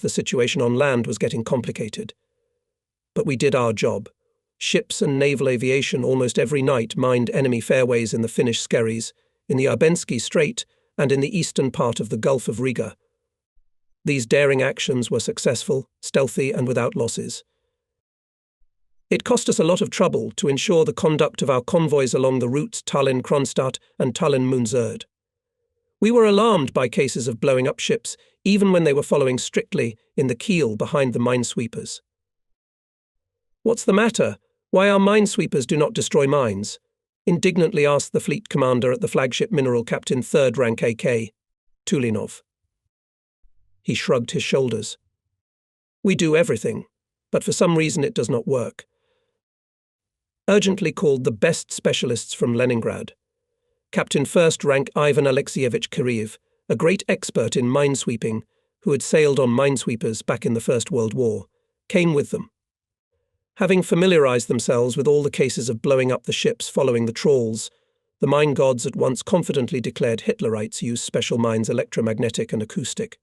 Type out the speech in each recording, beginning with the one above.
the situation on land was getting complicated. But we did our job. Ships and naval aviation almost every night mined enemy fairways in the Finnish Skerries, in the Arbenski Strait, and in the eastern part of the Gulf of Riga. These daring actions were successful, stealthy, and without losses. It cost us a lot of trouble to ensure the conduct of our convoys along the routes Tallinn-Kronstadt and Tallinn-Munzerd. We were alarmed by cases of blowing up ships, even when they were following strictly in the keel behind the minesweepers. "What's the matter? Why our minesweepers do not destroy mines?" indignantly asked the fleet commander at the flagship mineral captain 3rd rank AK, Tulinov. He shrugged his shoulders. "We do everything, but for some reason it does not work." Urgently called the best specialists from Leningrad. Captain 1st rank Ivan Alexeyevich Kiriyev, a great expert in minesweeping, who had sailed on minesweepers back in the First World War, came with them. Having familiarized themselves with all the cases of blowing up the ships following the trawls, the mine gods at once confidently declared Hitlerites use special mines electromagnetic and acoustic.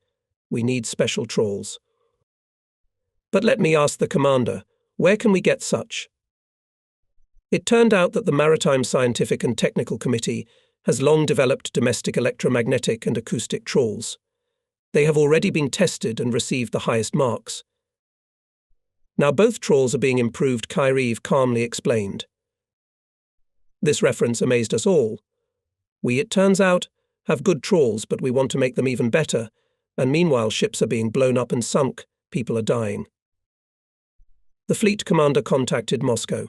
We need special trawls. But let me ask the commander, where can we get such? It turned out that the Maritime Scientific and Technical Committee has long developed domestic electromagnetic and acoustic trawls. They have already been tested and received the highest marks. Now both trawls are being improved, Kiriyev calmly explained. This reference amazed us all. We, it turns out, have good trawls, but we want to make them even better, and meanwhile ships are being blown up and sunk, people are dying. The fleet commander contacted Moscow.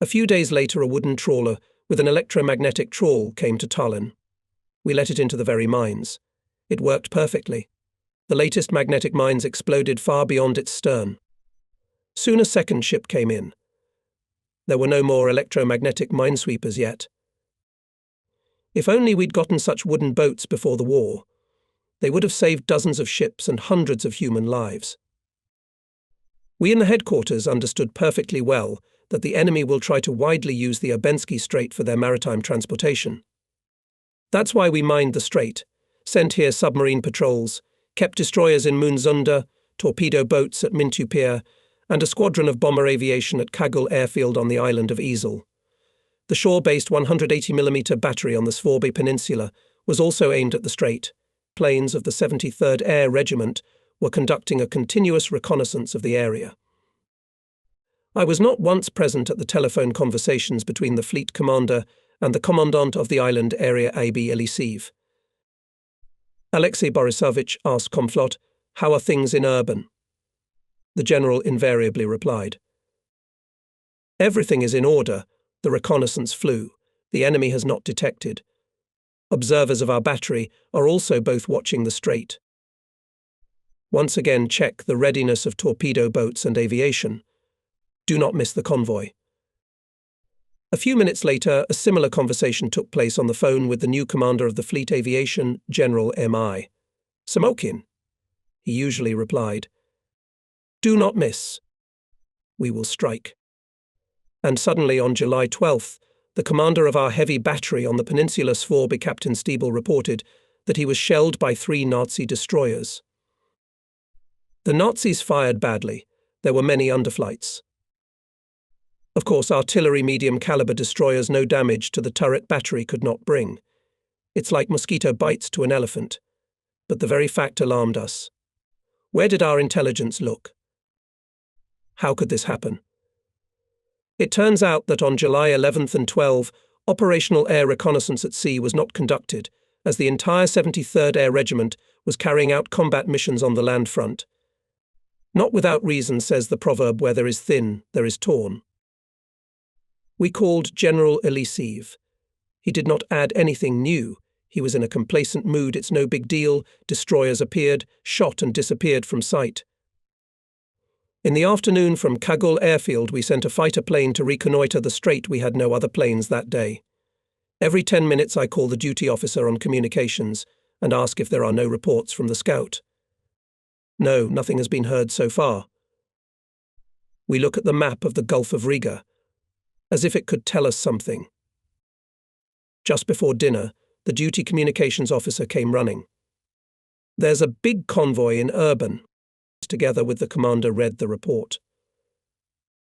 A few days later, a wooden trawler with an electromagnetic trawl came to Tallinn. We let it into the very mines. It worked perfectly. The latest magnetic mines exploded far beyond its stern. Soon a second ship came in. There were no more electromagnetic minesweepers yet. If only we'd gotten such wooden boats before the war, they would have saved dozens of ships and hundreds of human lives. We in the headquarters understood perfectly well that the enemy will try to widely use the Arbenski Strait for their maritime transportation. That's why we mined the strait, sent here submarine patrols, kept destroyers in Munzunda, torpedo boats at Mintu Pier, and a squadron of bomber aviation at Kagul airfield on the island of Ezel. The shore-based 180mm battery on the Svorbe Peninsula was also aimed at the strait. Planes of the 73rd Air Regiment were conducting a continuous reconnaissance of the area. I was not once present at the telephone conversations between the fleet commander and the commandant of the island area AB Eliseev. Alexei Borisovich asked Komflot, "How are things in Urban?" The general invariably replied, "Everything is in order. The reconnaissance flew. The enemy has not detected. Observers of our battery are also both watching the strait. Once again check the readiness of torpedo boats and aviation. Do not miss the convoy." A few minutes later, a similar conversation took place on the phone with the new commander of the fleet aviation, General M.I. "Samokin," he usually replied. "Do not miss. We will strike." And suddenly on July 12th, the commander of our heavy battery on the peninsula Svorbe, Captain Stiebel, reported that he was shelled by 3 Nazi destroyers. The Nazis fired badly. There were many underflights. Of course, artillery medium-caliber destroyers no damage to the turret battery could not bring. It's like mosquito bites to an elephant. But the very fact alarmed us. Where did our intelligence look? How could this happen? It turns out that on July 11th and 12th, operational air reconnaissance at sea was not conducted, as the entire 73rd Air Regiment was carrying out combat missions on the land front. Not without reason, says the proverb, where there is thin, there is torn. We called General Eliseev. He did not add anything new. He was in a complacent mood. It's no big deal. Destroyers appeared, shot and disappeared from sight. In the afternoon from Kagul airfield, we sent a fighter plane to reconnoitre the strait. We had no other planes that day. Every 10 minutes I call the duty officer on communications and ask if there are no reports from the scout. No, nothing has been heard so far. We look at the map of the Gulf of Riga, as if it could tell us something. Just before dinner, the duty communications officer came running. There's a big convoy in Urban. Together with the commander read the report.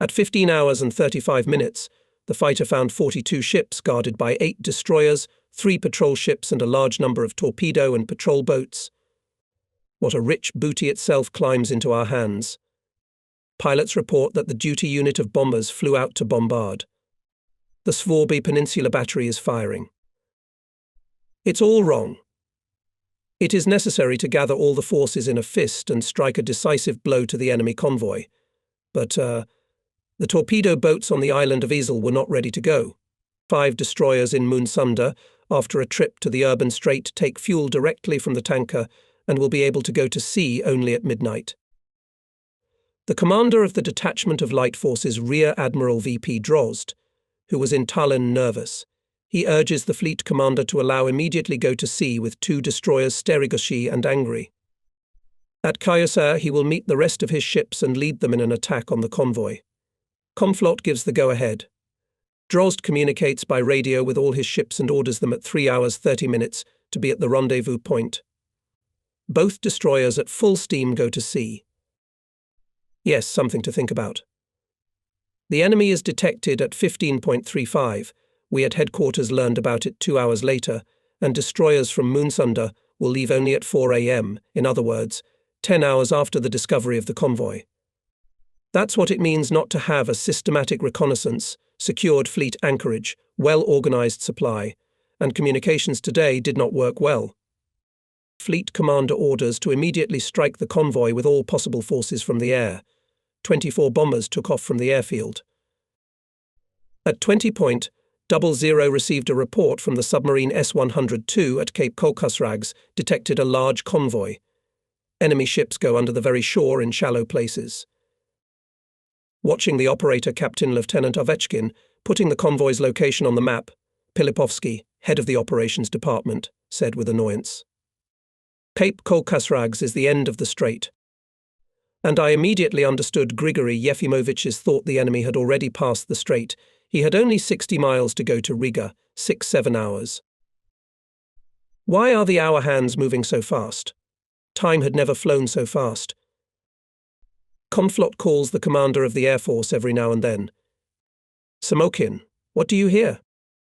At 15 hours and 35 minutes, the fighter found 42 ships guarded by 8 destroyers, 3 patrol ships and a large number of torpedo and patrol boats. What a rich booty itself climbs into our hands. Pilots report that the duty unit of bombers flew out to bombard. The Svorby Peninsula Battery is firing. It's all wrong. It is necessary to gather all the forces in a fist and strike a decisive blow to the enemy convoy. But the torpedo boats on the island of Isle were not ready to go. 5 destroyers in Moonsunda, after a trip to the Urban Strait, take fuel directly from the tanker and will be able to go to sea only at midnight. The commander of the detachment of light forces, Rear Admiral V.P. Drozd, who was in Tallinn, nervous. He urges the fleet commander to allow immediately go to sea with 2 destroyers, Sterigoshi and Angry. At Kayasa, he will meet the rest of his ships and lead them in an attack on the convoy. Komflot gives the go-ahead. Drozd communicates by radio with all his ships and orders them at 3 hours 30 minutes to be at the rendezvous point. Both destroyers at full steam go to sea. Yes, something to think about. The enemy is detected at 15.35. We at headquarters learned about it 2 hours later, and destroyers from Moonsunda will leave only at 4 a.m., in other words, 10 hours after the discovery of the convoy. That's what it means not to have a systematic reconnaissance, secured fleet anchorage, well-organized supply, and communications today did not work well. Fleet commander orders to immediately strike the convoy with all possible forces from the air. 24 bombers took off from the airfield. At 20:00 received a report from the submarine S-102 at Cape Kolkasrags, detected a large convoy. Enemy ships go under the very shore in shallow places. Watching the operator, Captain Lieutenant Ovechkin, putting the convoy's location on the map, Pilipovsky, head of the operations department, said with annoyance, "Cape Kolkasrags is the end of the strait." And I immediately understood Grigory Yefimovich's thought the enemy had already passed the strait. He had only 60 miles to go to Riga, 6-7 hours. Why are the hour hands moving so fast? Time had never flown so fast. Komflot calls the commander of the Air Force every now and then. "Samokin, what do you hear?"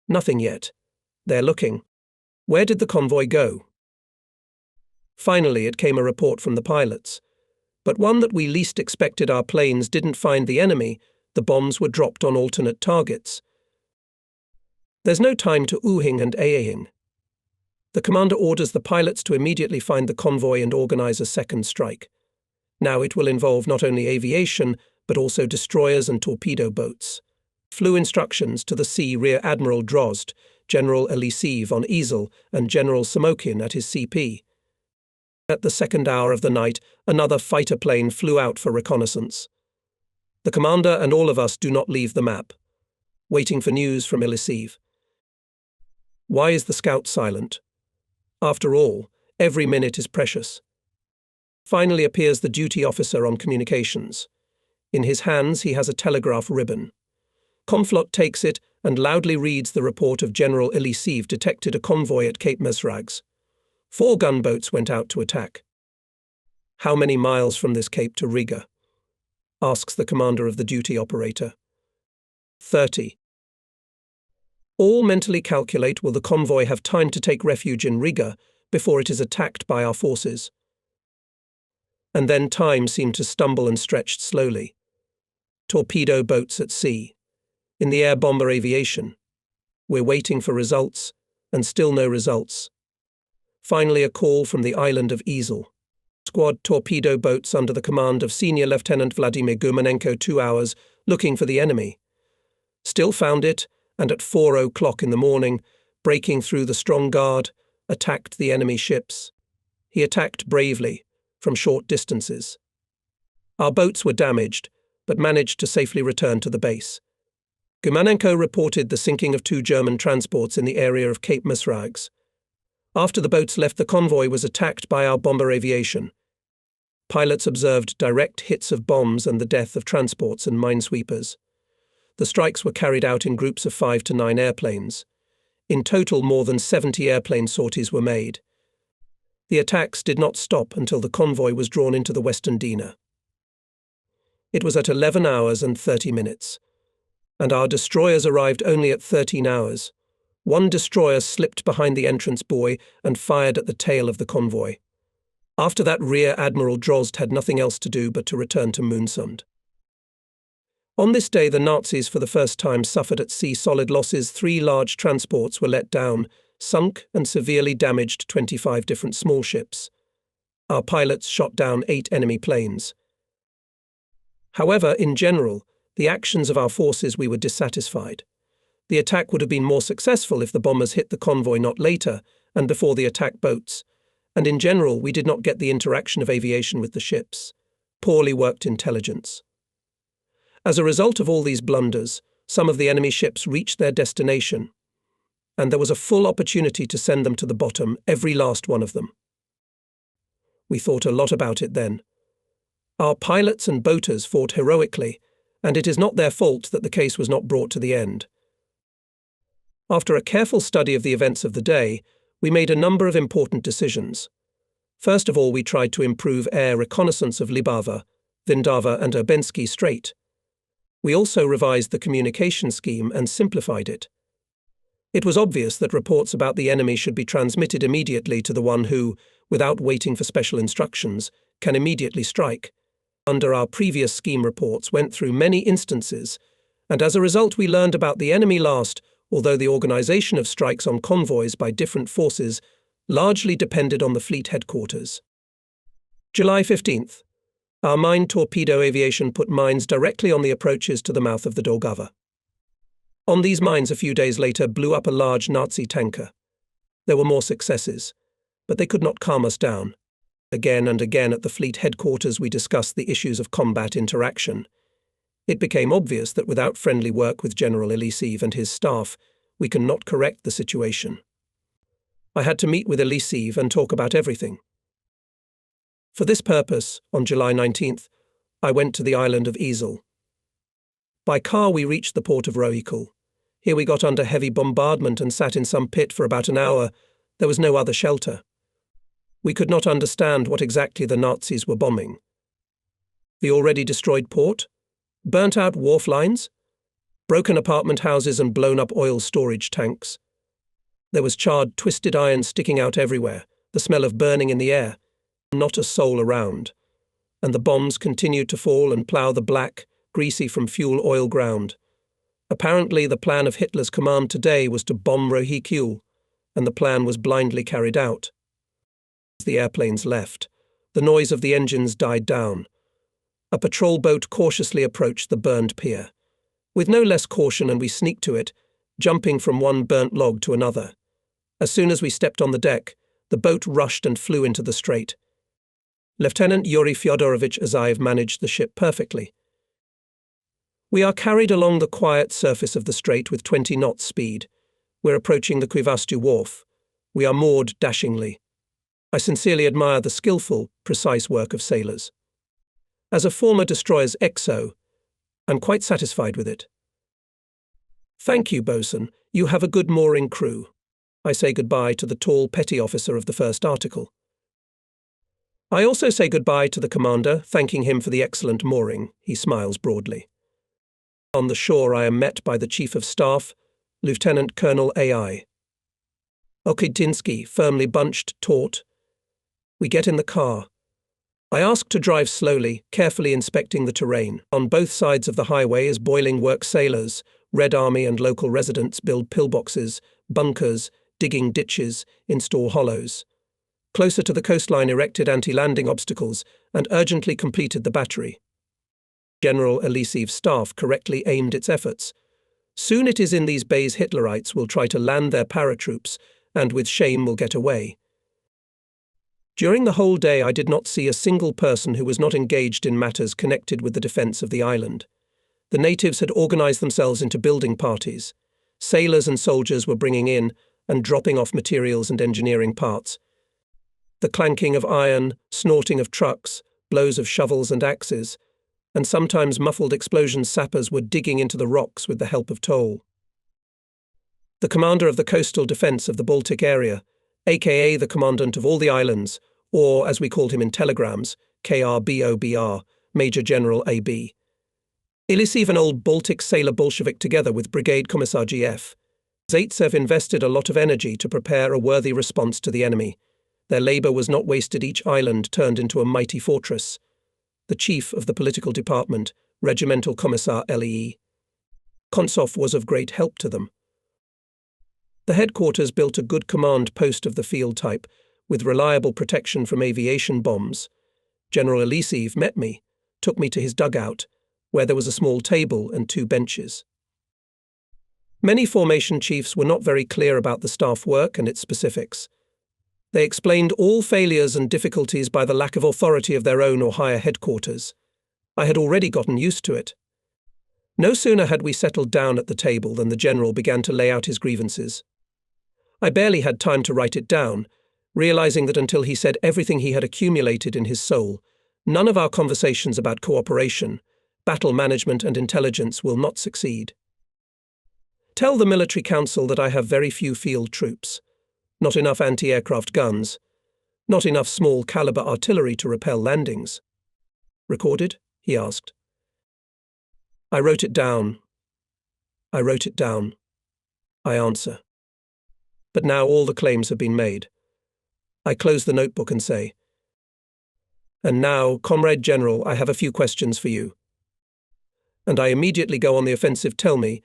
"Nothing yet. They're looking." "Where did the convoy go?" Finally, it came a report from the pilots. But one that we least expected. Our planes didn't find the enemy. The bombs were dropped on alternate targets. There's no time to oohing and aahing. The commander orders the pilots to immediately find the convoy and organize a second strike. Now it will involve not only aviation, but also destroyers and torpedo boats. Flew instructions to the Sea Rear Admiral Drozd, General Elisiv on Isle, and General Samokin at his CP. At the second hour of the night, another fighter plane flew out for reconnaissance. The commander and all of us do not leave the map, waiting for news from Elisiv. Why is the scout silent? After all, every minute is precious. Finally appears the duty officer on communications. In his hands he has a telegraph ribbon. Komflot takes it and loudly reads the report of General Elisiv detected a convoy at Cape Mesrags. 4 gunboats went out to attack. How many miles from this cape to Riga? Asks the commander of the duty operator. 30. All mentally calculate, will the convoy have time to take refuge in Riga before it is attacked by our forces? And then time seemed to stumble and stretched slowly. Torpedo boats at sea. In the air bomber aviation. We're waiting for results, and still no results. Finally a call from the island of Isle. Squad torpedo boats under the command of Senior Lieutenant Vladimir Gumanenko 2 hours, looking for the enemy. Still found it, and at 4:00 in the morning, breaking through the strong guard, attacked the enemy ships. He attacked bravely, from short distances. Our boats were damaged, but managed to safely return to the base. Gumanenko reported the sinking of 2 German transports in the area of Cape Mesrags. After the boats left, the convoy was attacked by our bomber aviation. Pilots observed direct hits of bombs and the death of transports and minesweepers. The strikes were carried out in groups of 5 to 9 airplanes. In total, more than 70 airplane sorties were made. The attacks did not stop until the convoy was drawn into the western Dina. It was at 11 hours and 30 minutes, and our destroyers arrived only at 13 hours. One destroyer slipped behind the entrance buoy and fired at the tail of the convoy. After that, Rear Admiral Drozd had nothing else to do but to return to Moonsund. On this day, the Nazis for the first time suffered at sea solid losses. 3 large transports were let down, sunk and severely damaged 25 different small ships. Our pilots shot down 8 enemy planes. However, in general, the actions of our forces, we were dissatisfied. The attack would have been more successful if the bombers hit the convoy not later and before the attack boats, and in general we did not get the interaction of aviation with the ships. Poorly worked intelligence. As a result of all these blunders, some of the enemy ships reached their destination, and there was a full opportunity to send them to the bottom, every last one of them. We thought a lot about it then. Our pilots and boaters fought heroically, and it is not their fault that the case was not brought to the end. After a careful study of the events of the day, we made a number of important decisions. First of all, we tried to improve air reconnaissance of Libava, Vindava and Urbensky Strait. We also revised the communication scheme and simplified it. It was obvious that reports about the enemy should be transmitted immediately to the one who, without waiting for special instructions, can immediately strike. Under our previous scheme, reports went through many instances, and as a result we learned about the enemy last, although the organization of strikes on convoys by different forces largely depended on the fleet headquarters. July 15th. Our mine torpedo aviation put mines directly on the approaches to the mouth of the Daugava. On these mines, a few days later, blew up a large Nazi tanker. There were more successes, but they could not calm us down. Again and again at the fleet headquarters we discussed the issues of combat interaction. It became obvious that without friendly work with General Elisiv and his staff, we cannot correct the situation. I had to meet with Elisiv and talk about everything. For this purpose, on July 19th, I went to the island of Isle. By car we reached the port of Rohikul. Here we got under heavy bombardment and sat in some pit for about an hour. There was no other shelter. We could not understand what exactly the Nazis were bombing. The already destroyed port? Burnt-out wharf lines? Broken apartment houses and blown-up oil storage tanks. There was charred, twisted iron sticking out everywhere, the smell of burning in the air, not a soul around. And the bombs continued to fall and plough the black, greasy from fuel oil ground. Apparently the plan of Hitler's command today was to bomb Rohikul, and the plan was blindly carried out. As the airplanes left, the noise of the engines died down. A patrol boat cautiously approached the burned pier. With no less caution, and we sneaked to it, jumping from one burnt log to another. As soon as we stepped on the deck, the boat rushed and flew into the strait. Lieutenant Yuri Fyodorovich Azaev managed the ship perfectly. We are carried along the quiet surface of the strait with 20 knots speed. We're approaching the Kuivastu wharf. We are moored dashingly. I sincerely admire the skillful, precise work of sailors. As a former destroyer's XO, I'm quite satisfied with it. Thank you, bosun. You have a good mooring crew. I say goodbye to the tall petty officer of the first article. I also say goodbye to the commander, thanking him for the excellent mooring. He smiles broadly. On the shore I am met by the Chief of Staff, Lieutenant Colonel A.I. Okitinsky, firmly bunched, taut. We get in the car. I ask to drive slowly, carefully inspecting the terrain. On both sides of the highway is boiling work sailors. Red Army and local residents build pillboxes, bunkers, digging ditches, install hollows. Closer to the coastline erected anti-landing obstacles and urgently completed the battery. General Elisiv's staff correctly aimed its efforts. Soon it is in these bays Hitlerites will try to land their paratroops and with shame will get away. During the whole day I did not see a single person who was not engaged in matters connected with the defense of the island. The natives had organized themselves into building parties. Sailors and soldiers were bringing in and dropping off materials and engineering parts. The clanking of iron, snorting of trucks, blows of shovels and axes, and sometimes muffled explosion sappers were digging into the rocks with the help of toll. The commander of the coastal defense of the Baltic area, aka the commandant of all the islands, or, as we called him in telegrams, KRBOBR, Major General AB. Ilisiv, an old Baltic sailor Bolshevik, together with Brigade Commissar GF. Zaitsev invested a lot of energy to prepare a worthy response to the enemy. Their labour was not wasted, each island turned into a mighty fortress. The chief of the political department, Regimental Commissar LEE. Kontsov, was of great help to them. The headquarters built a good command post of the field type, with reliable protection from aviation bombs. General Ilisiv met me, took me to his dugout, where there was a small table and 2 benches. Many formation chiefs were not very clear about the staff work and its specifics. They explained all failures and difficulties by the lack of authority of their own or higher headquarters. I had already gotten used to it. No sooner had we settled down at the table than the general began to lay out his grievances. I barely had time to write it down, realizing that until he said everything he had accumulated in his soul, none of our conversations about cooperation, battle management and intelligence will not succeed. Tell the military council that I have very few field troops, not enough anti-aircraft guns, not enough small-caliber artillery to repel landings. Recorded? He asked. I wrote it down. I answer. But now all the claims have been made. I close the notebook and say, "And now, Comrade General, I have a few questions for you." And I immediately go on the offensive. Tell me,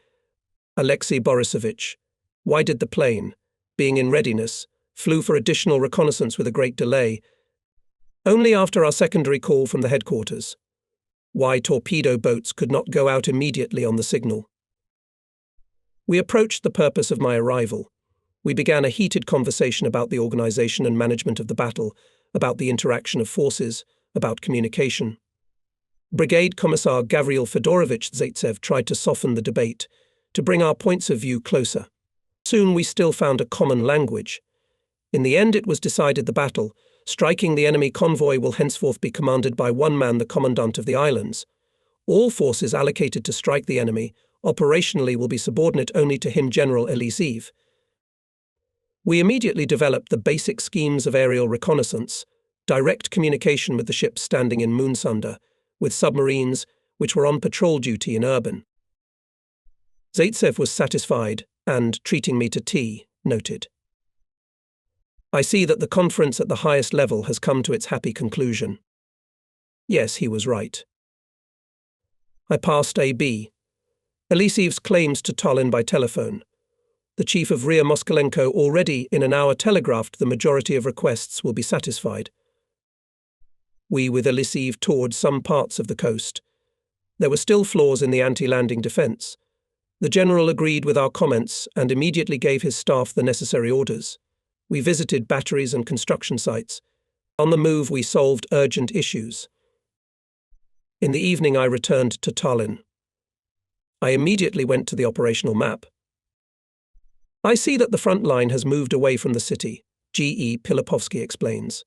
Alexei Borisovich, why did the plane, being in readiness, flew for additional reconnaissance with a great delay, only after our secondary call from the headquarters? Why torpedo boats could not go out immediately on the signal? We approached the purpose of my arrival. We began a heated conversation about the organization and management of the battle, about the interaction of forces, about communication. Brigade Commissar Gavril Fedorovich Zaitsev tried to soften the debate, to bring our points of view closer. Soon we still found a common language. In the end, it was decided the battle, striking the enemy convoy, will henceforth be commanded by one man, the commandant of the islands. All forces allocated to strike the enemy operationally will be subordinate only to him, General Ilisiv. We immediately developed the basic schemes of aerial reconnaissance, direct communication with the ships standing in Moonsunda, with submarines which were on patrol duty in urban. Zaitsev was satisfied and, treating me to tea, noted, "I see that the conference at the highest level has come to its happy conclusion." Yes, he was right. I passed AB. Elisiv's claims to Tallinn by telephone. The chief of Ria Moskalenko already in an hour telegraphed the majority of requests will be satisfied. We with Ilisiv toured some parts of the coast. There were still flaws in the anti-landing defence. The general agreed with our comments and immediately gave his staff the necessary orders. We visited batteries and construction sites. On the move, we solved urgent issues. In the evening, I returned to Tallinn. I immediately went to the operational map. I see that the front line has moved away from the city, G.E. Pilipovsky explains.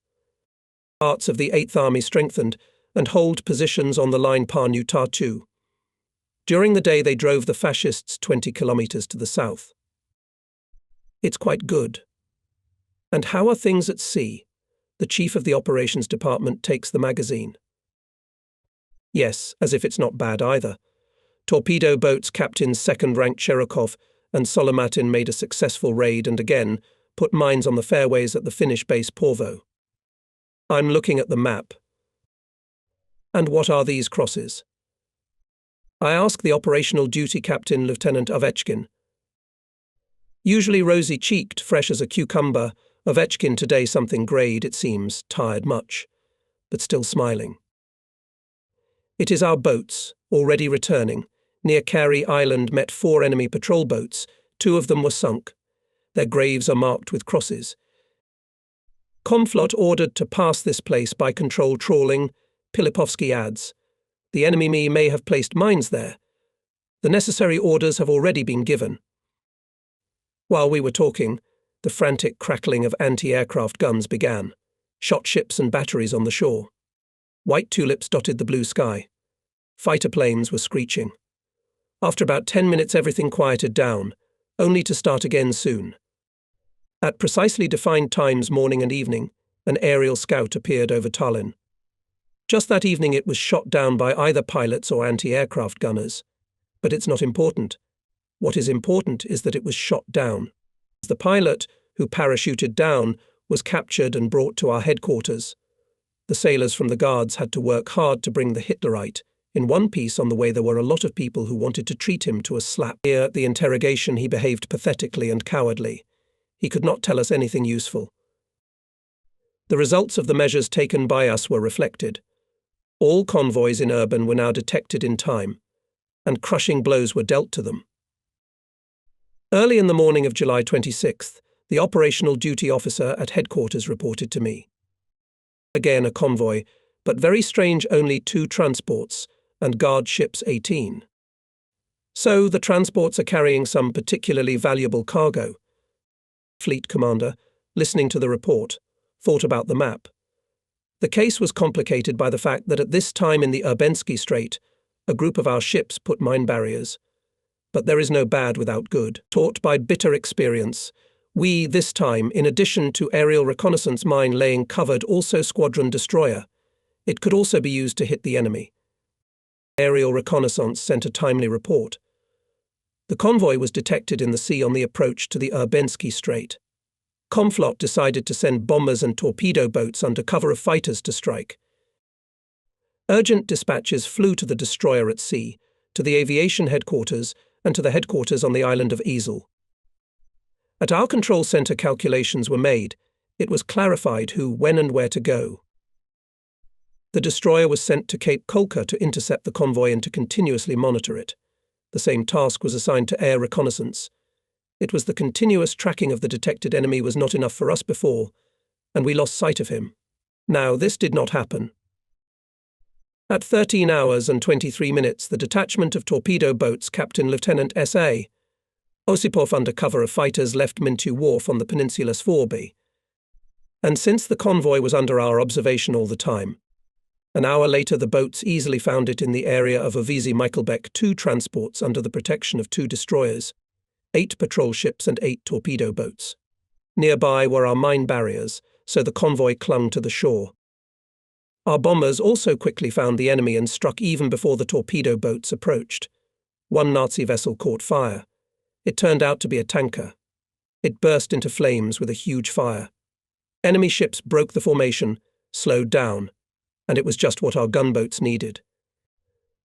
Parts of the 8th Army strengthened and hold positions on the line Parnu-Tartu. During the day, they drove the fascists 20 kilometers to the south. It's quite good. And how are things at sea? The chief of the operations department takes the magazine. Yes, as if it's not bad either. Torpedo boats Captain second-ranked Cherokov and Solomatin made a successful raid and again put mines on the fairways at the Finnish base Porvo. I'm looking at the map. And what are these crosses? I ask the operational duty captain, Lieutenant Ovechkin. Usually rosy-cheeked, fresh as a cucumber, Ovechkin today something greyed, it seems, tired much, but still smiling. It is our boats, already returning. Near Carey Island met 4 enemy patrol boats. 2 of them were sunk. Their graves are marked with crosses. Comflot ordered to pass this place by control trawling, Pilipovsky adds. The enemy may have placed mines there. The necessary orders have already been given. While we were talking, the frantic crackling of anti-aircraft guns began. Shot ships and batteries on the shore. White tulips dotted the blue sky. Fighter planes were screeching. After about 10 minutes everything quieted down, only to start again soon. At precisely defined times morning and evening, an aerial scout appeared over Tallinn. Just that evening it was shot down by either pilots or anti-aircraft gunners. But it's not important. What is important is that it was shot down. The pilot, who parachuted down, was captured and brought to our headquarters. The sailors from the guards had to work hard to bring the Hitlerite. In one piece on the way there were a lot of people who wanted to treat him to a slap. Here at the interrogation he behaved pathetically and cowardly. He could not tell us anything useful. The results of the measures taken by us were reflected. All convoys in Urban were now detected in time, and crushing blows were dealt to them. Early in the morning of July 26th, the operational duty officer at headquarters reported to me. Again a convoy, but very strange, only 2 transports and guard ships 18. So the transports are carrying some particularly valuable cargo. Fleet commander, listening to the report, thought about the map. The case was complicated by the fact that at this time in the Urbensky Strait, a group of our ships put mine barriers. But there is no bad without good. Taught by bitter experience, we, this time, in addition to aerial reconnaissance mine laying, covered also squadron destroyer. It could also be used to hit the enemy. Aerial reconnaissance sent a timely report. The convoy was detected in the sea on the approach to the Urbensky Strait. Comflot decided to send bombers and torpedo boats under cover of fighters to strike. Urgent dispatches flew to the destroyer at sea, to the aviation headquarters, and to the headquarters on the island of Ezel. At our control center calculations were made. It was clarified who, when and where to go. The destroyer was sent to Cape Kolka to intercept the convoy and to continuously monitor it. The same task was assigned to air reconnaissance. It was the continuous tracking of the detected enemy was not enough for us before, and we lost sight of him. Now this did not happen. At 13 hours and 23 minutes, the detachment of torpedo boats Captain Lieutenant S.A. Osipov under cover of fighters left Mintu Wharf on the peninsula Svorby. And since the convoy was under our observation all the time, an hour later the boats easily found it in the area of Ovizi Michelbeck, 2 transports under the protection of 2 destroyers, 8 patrol ships and 8 torpedo boats. Nearby were our mine barriers, so the convoy clung to the shore. Our bombers also quickly found the enemy and struck even before the torpedo boats approached. One Nazi vessel caught fire. It turned out to be a tanker. It burst into flames with a huge fire. Enemy ships broke the formation, slowed down, and it was just what our gunboats needed.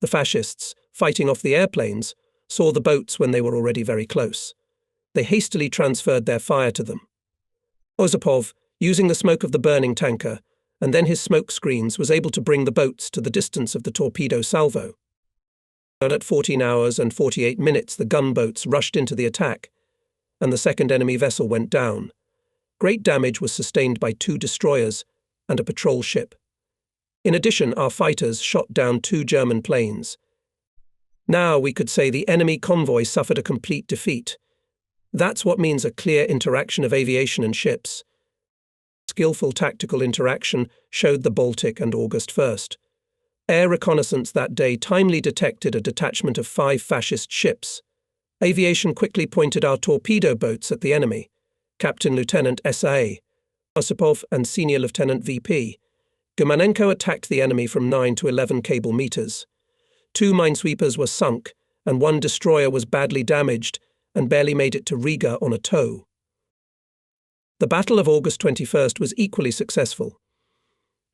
The fascists, fighting off the airplanes, saw the boats when they were already very close. They hastily transferred their fire to them. Osipov, using the smoke of the burning tanker, and then his smoke screens, was able to bring the boats to the distance of the torpedo salvo. And at 14 hours and 48 minutes the gunboats rushed into the attack, and the second enemy vessel went down. Great damage was sustained by 2 destroyers and a patrol ship. In addition, our fighters shot down 2 German planes. Now we could say the enemy convoy suffered a complete defeat. That's what means a clear interaction of aviation and ships. Skillful tactical interaction showed the Baltic and August 1st. Air reconnaissance that day timely detected a detachment of 5 fascist ships. Aviation quickly pointed our torpedo boats at the enemy. Captain Lieutenant S.A. Osipov and Senior Lieutenant V.P. Gumanenko attacked the enemy from 9 to 11 cable meters. 2 minesweepers were sunk, and 1 destroyer was badly damaged and barely made it to Riga on a tow. The Battle of August 21st was equally successful.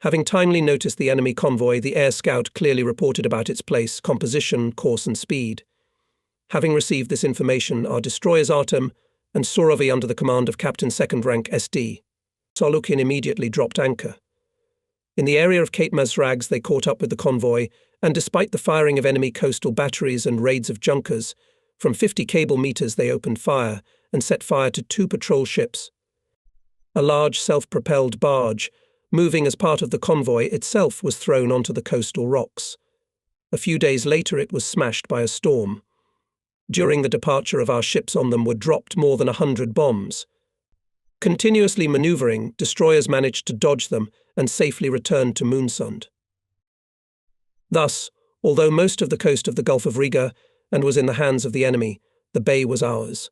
Having timely noticed the enemy convoy, the air scout clearly reported about its place, composition, course and speed. Having received this information, our destroyers Artem and Surovi under the command of Captain 2nd Rank SD. Solukin immediately dropped anchor. In the area of Cape Mazrags they caught up with the convoy, and despite the firing of enemy coastal batteries and raids of junkers, from 50 cable meters they opened fire and set fire to 2 patrol ships. A large self-propelled barge, moving as part of the convoy itself, was thrown onto the coastal rocks. A few days later it was smashed by a storm. During the departure of our ships on them were dropped more than 100 bombs. Continuously maneuvering, destroyers managed to dodge them and safely returned to Moonsund. Thus, although most of the coast of the Gulf of Riga and was in the hands of the enemy, the bay was ours.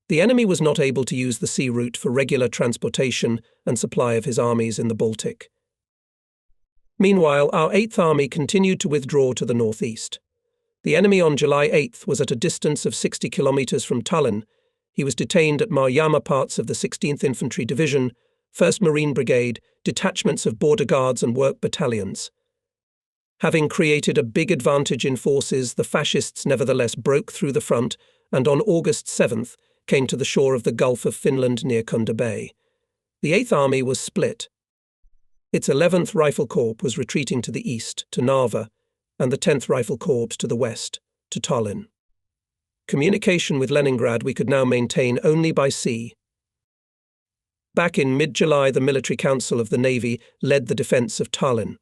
The enemy was not able to use the sea route for regular transportation and supply of his armies in the Baltic. Meanwhile, our 8th Army continued to withdraw to the northeast. The enemy on July 8th was at a distance of 60 kilometers from Tallinn. He was detained at Marjama. Parts of the 16th Infantry Division, 1st Marine Brigade, detachments of border guards and work battalions. Having created a big advantage in forces, the fascists nevertheless broke through the front and on August 7th came to the shore of the Gulf of Finland near Kunda Bay. The 8th Army was split. Its 11th Rifle Corps was retreating to the east, to Narva, and the 10th Rifle Corps to the west, to Tallinn. Communication with Leningrad we could now maintain only by sea. Back in mid-July, the Military Council of the Navy led the defence of Tallinn.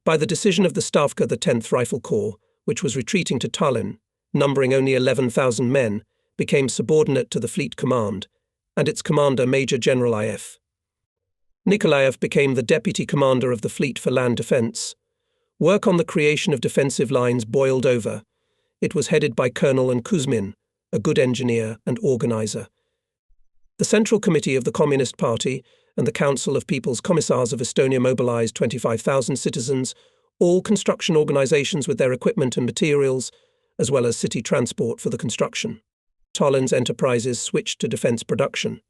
By the decision of the Stavka, the 10th Rifle Corps, which was retreating to Tallinn, numbering only 11,000 men, became subordinate to the Fleet Command, and its commander, Major General I.F. Nikolaev, became the deputy commander of the Fleet for Land Defence. Work on the creation of defensive lines boiled over. It was headed by Colonel Kuzmin, a good engineer and organizer. The Central Committee of the Communist Party and the Council of People's Commissars of Estonia mobilized 25,000 citizens, all construction organizations with their equipment and materials, as well as city transport for the construction. Tallinn's enterprises switched to defense production.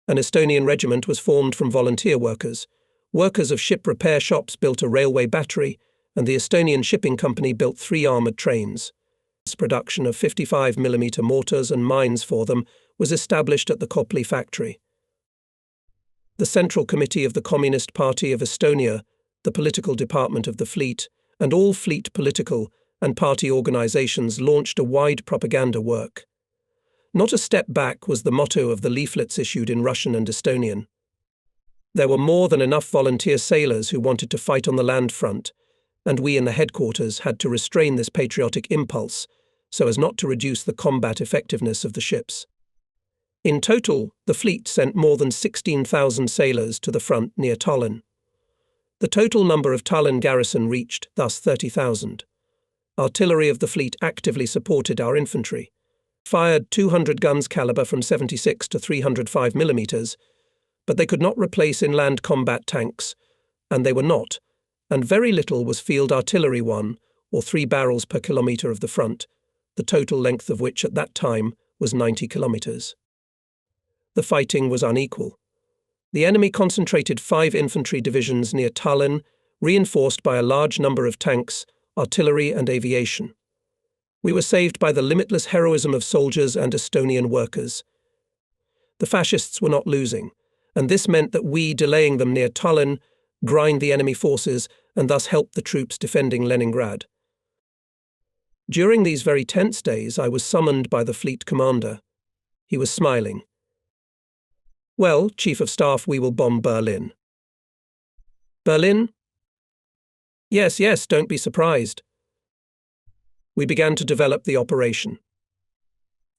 An Estonian regiment was formed from volunteer workers. Workers of ship repair shops built a railway battery, and the Estonian Shipping Company built 3 armoured trains. Production of 55mm mortars and mines for them was established at the Kopli factory. The Central Committee of the Communist Party of Estonia, the political department of the fleet, and all fleet political and party organizations launched a wide propaganda work. Not a step back was the motto of the leaflets issued in Russian and Estonian. There were more than enough volunteer sailors who wanted to fight on the land front, and we in the headquarters had to restrain this patriotic impulse so as not to reduce the combat effectiveness of the ships. In total, the fleet sent more than 16,000 sailors to the front near Tallinn. The total number of Tallinn garrison reached, thus, 30,000. Artillery of the fleet actively supported our infantry, fired 200 guns caliber from 76 to 305 millimeters, but they could not replace inland combat tanks, and they were not, and very little was field artillery 1, or 3 barrels per kilometer of the front, the total length of which at that time was 90 kilometers. The fighting was unequal. The enemy concentrated 5 infantry divisions near Tallinn, reinforced by a large number of tanks, artillery and aviation. We were saved by the limitless heroism of soldiers and Estonian workers. The fascists were not losing, and this meant that we, delaying them near Tallinn, grind the enemy forces and thus help the troops defending Leningrad. During these very tense days, I was summoned by the fleet commander. He was smiling. "Well, Chief of Staff, we will bomb Berlin." "Berlin?" Yes, don't be surprised." We began to develop the operation.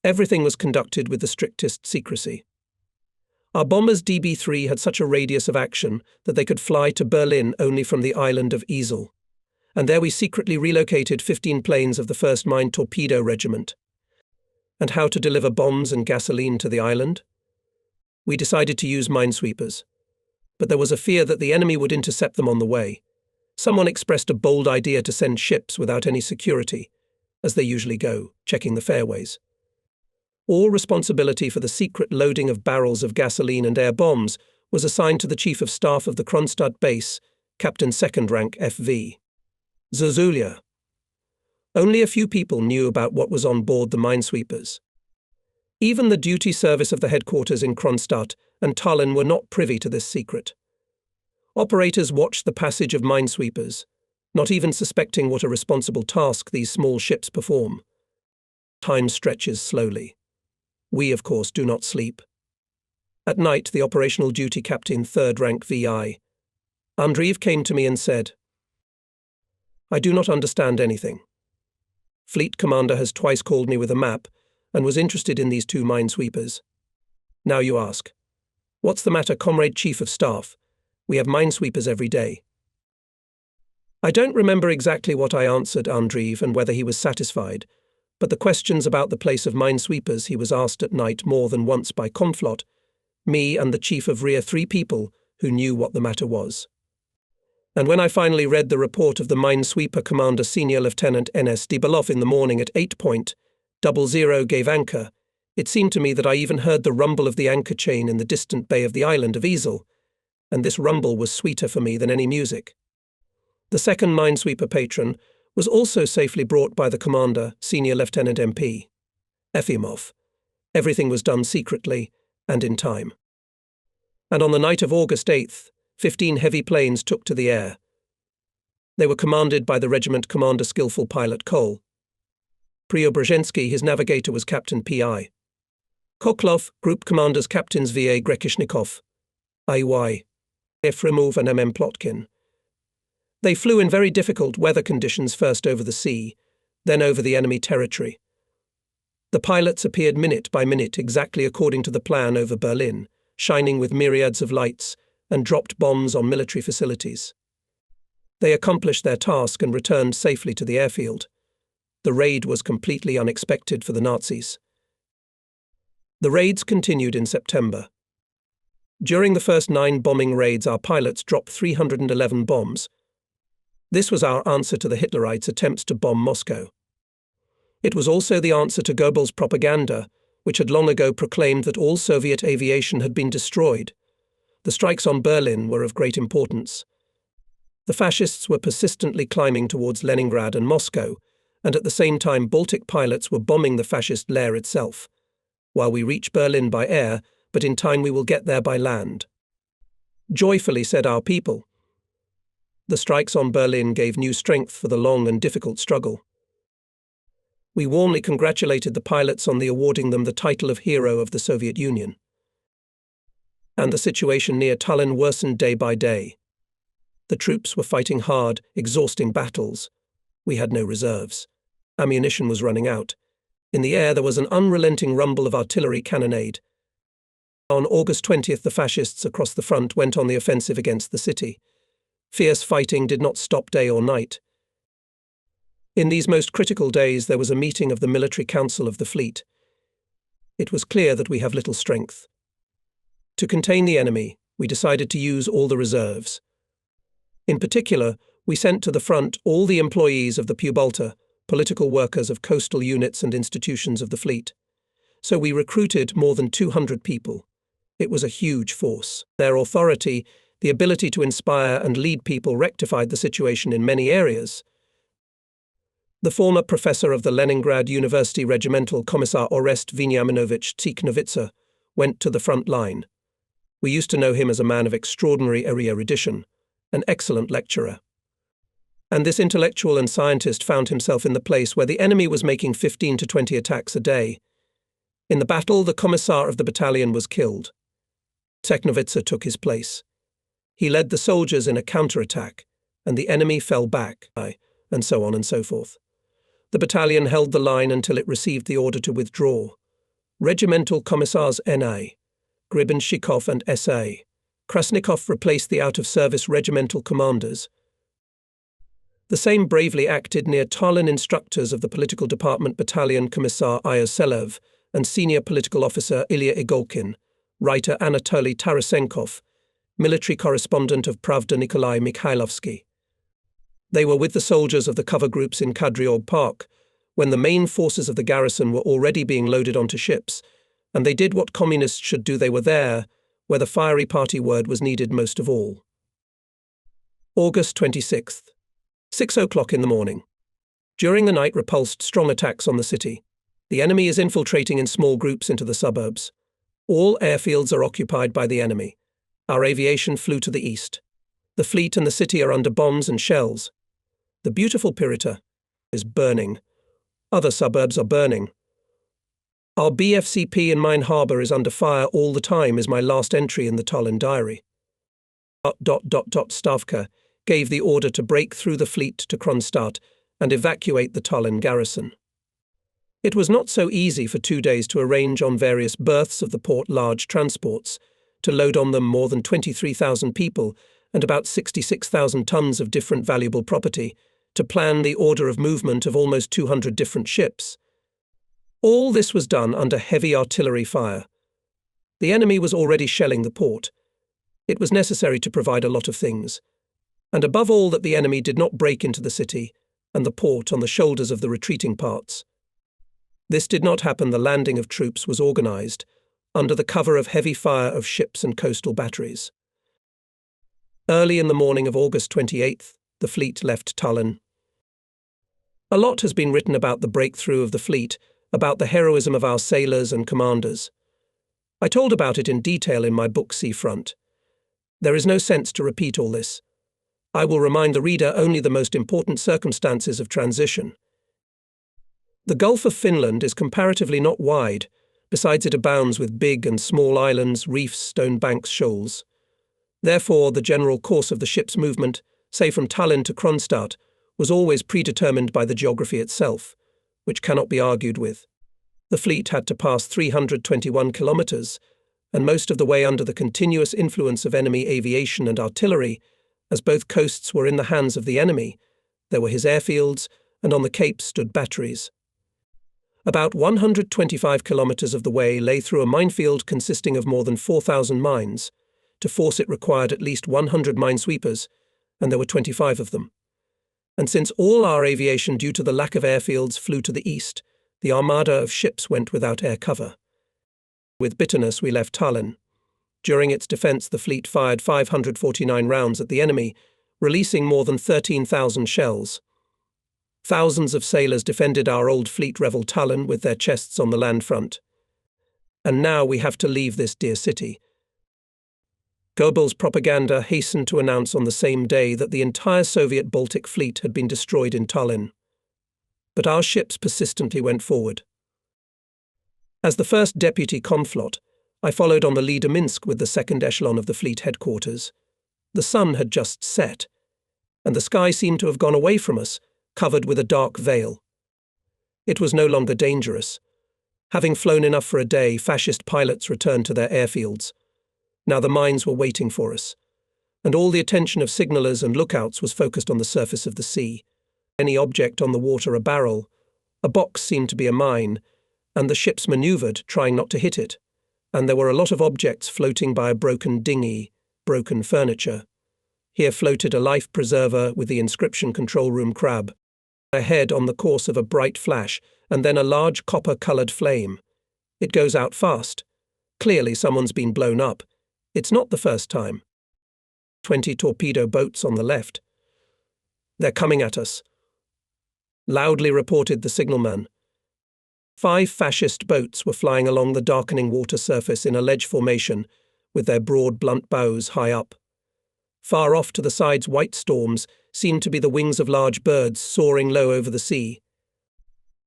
Everything was conducted with the strictest secrecy. Our bombers DB-3 had such a radius of action that they could fly to Berlin only from the island of Isle, and there we secretly relocated 15 planes of the 1st Mine Torpedo Regiment. And how to deliver bombs and gasoline to the island? We decided to use minesweepers, but there was a fear that the enemy would intercept them on the way. Someone expressed a bold idea to send ships without any security, as they usually go, checking the fairways. All responsibility for the secret loading of barrels of gasoline and air bombs was assigned to the Chief of Staff of the Kronstadt base, Captain 2nd Rank FV. Zuzulia. Only a few people knew about what was on board the minesweepers. Even the duty service of the headquarters in Kronstadt and Tallinn were not privy to this secret. Operators watched the passage of minesweepers, not even suspecting what a responsible task these small ships perform. Time stretches slowly. We, of course, do not sleep. At night, the operational duty captain 3rd Rank VI, Andreev, came to me and said, "I do not understand anything. Fleet commander has twice called me with a map and was interested in these 2 minesweepers. Now you ask, what's the matter, Comrade Chief of Staff? We have minesweepers every day." I don't remember exactly what I answered Andreev and whether he was satisfied, but the questions about the place of minesweepers he was asked at night more than once by Conflot, me and the chief of rear, 3 people who knew what the matter was. And when I finally read the report of the minesweeper commander Senior Lieutenant N.S. Dibalov in the morning at 8.00 gave anchor, it seemed to me that I even heard the rumble of the anchor chain in the distant bay of the island of Ezel, and this rumble was sweeter for me than any music. The second minesweeper patron was also safely brought by the commander, Senior Lieutenant MP. Efimov. Everything was done secretly and in time. And on the night of August 8th, 15 heavy planes took to the air. They were commanded by the regiment commander, skillful pilot Kol. Preobrazhensky, his navigator, was Captain P.I. Koklov, group commanders Captains V.A. Grekishnikov, I.Y. Efremov and M.M. Plotkin. They flew in very difficult weather conditions, first over the sea, then over the enemy territory. The pilots appeared minute by minute exactly according to the plan over Berlin, shining with myriads of lights, and dropped bombs on military facilities. They accomplished their task and returned safely to the airfield. The raid was completely unexpected for the Nazis. The raids continued in September. During the first 9 bombing raids, our pilots dropped 311 bombs. This was our answer to the Hitlerites' attempts to bomb Moscow. It was also the answer to Goebbels' propaganda, which had long ago proclaimed that all Soviet aviation had been destroyed. The strikes on Berlin were of great importance. The fascists were persistently climbing towards Leningrad and Moscow, and at the same time Baltic pilots were bombing the fascist lair itself. While we reach Berlin by air, but in time we will get there by land. Joyfully, said our people. The strikes on Berlin gave new strength for the long and difficult struggle. We warmly congratulated the pilots on the awarding them the title of Hero of the Soviet Union. And the situation near Tallinn worsened day by day. The troops were fighting hard, exhausting battles. We had no reserves. Ammunition was running out. In the air there was an unrelenting rumble of artillery cannonade. On August 20th, the fascists across the front went on the offensive against the city. Fierce fighting did not stop day or night. In these most critical days there was a meeting of the Military Council of the Fleet. It was clear that we have little strength. To contain the enemy, we decided to use all the reserves. In particular, we sent to the front all the employees of the Pubalta, political workers of coastal units and institutions of the fleet. So we recruited more than 200 people. It was a huge force. Their authority, the ability to inspire and lead people, rectified the situation in many areas. The former professor of the Leningrad University Regimental Commissar Orest Veniaminovich Tsiknovitsa went to the front line. We used to know him as a man of extraordinary erudition, an excellent lecturer. And this intellectual and scientist found himself in the place where the enemy was making 15 to 20 attacks a day. In the battle, the commissar of the battalion was killed. Tsiknovitsa took his place. He led the soldiers in a counterattack, and the enemy fell back, and so on and so forth. The battalion held the line until it received the order to withdraw. Regimental commissars N.A., Gribenshikov and S.A. Krasnikov replaced the out-of-service regimental commanders. The same bravely acted near Tallinn instructors of the political department Battalion Commissar Ioselev and senior political officer Ilya Igolkin, writer Anatoly Tarasenkov, military correspondent of Pravda Nikolai Mikhailovsky. They were with the soldiers of the cover groups in Kadriorg Park when the main forces of the garrison were already being loaded onto ships, and they did what communists should do. They were there, where the fiery party word was needed most of all. August 26th, 6 o'clock in the morning. During the night repulsed strong attacks on the city. The enemy is infiltrating in small groups into the suburbs. All airfields are occupied by the enemy. Our aviation flew to the east. The fleet and the city are under bombs and shells. The beautiful Pirita is burning. Other suburbs are burning. Our BFCP in Mine Harbour is under fire all the time, is my last entry in the Tallinn diary. Stavka gave the order to break through the fleet to Kronstadt and evacuate the Tallinn garrison. It was not so easy for 2 days to arrange on various berths of the port large transports, to load on them more than 23,000 people and about 66,000 tons of different valuable property, to plan the order of movement of almost 200 different ships. All this was done under heavy artillery fire. The enemy was already shelling the port. It was necessary to provide a lot of things, and above all that the enemy did not break into the city and the port on the shoulders of the retreating parts. This did not happen. The landing of troops was organised under the cover of heavy fire of ships and coastal batteries. Early in the morning of August 28th, the fleet left Tallinn. A lot has been written about the breakthrough of the fleet, about the heroism of our sailors and commanders. I told about it in detail in my book Seafront. There is no sense to repeat all this. I will remind the reader only the most important circumstances of transition. The Gulf of Finland is comparatively not wide. Besides, it abounds with big and small islands, reefs, stone banks, shoals. Therefore, the general course of the ship's movement, say from Tallinn to Kronstadt, was always predetermined by the geography itself, which cannot be argued with. The fleet had to pass 321 kilometres, and most of the way under the continuous influence of enemy aviation and artillery, as both coasts were in the hands of the enemy. There were his airfields, and on the capes stood batteries. About 125 kilometres of the way lay through a minefield consisting of more than 4,000 mines. To force it required at least 100 minesweepers, and there were 25 of them. And since all our aviation due to the lack of airfields flew to the east, the armada of ships went without air cover. With bitterness we left Tallinn. During its defence the fleet fired 549 rounds at the enemy, releasing more than 13,000 shells. Thousands of sailors defended our old fleet Revel Tallinn with their chests on the land front. And now we have to leave this dear city. Goebbels' propaganda hastened to announce on the same day that the entire Soviet Baltic fleet had been destroyed in Tallinn. But our ships persistently went forward. As the first deputy conflot, I followed on the leader Minsk with the second echelon of the fleet headquarters. The sun had just set, and the sky seemed to have gone away from us, covered with a dark veil. It was no longer dangerous. Having flown enough for a day, fascist pilots returned to their airfields. Now the mines were waiting for us, and all the attention of signallers and lookouts was focused on the surface of the sea. Any object on the water, a barrel, a box seemed to be a mine, and the ships manoeuvred, trying not to hit it. And there were a lot of objects floating by a broken dinghy, broken furniture. Here floated a life preserver with the inscription "Control Room Crab." Ahead on the course of a bright flash, and then a large copper-coloured flame. It goes out fast. Clearly someone's been blown up. It's not the first time. 20 torpedo boats on the left. They're coming at us, loudly reported the signalman. 5 fascist boats were flying along the darkening water surface in a ledge formation, with their broad blunt bows high up. Far off to the sides white storms seemed to be the wings of large birds soaring low over the sea.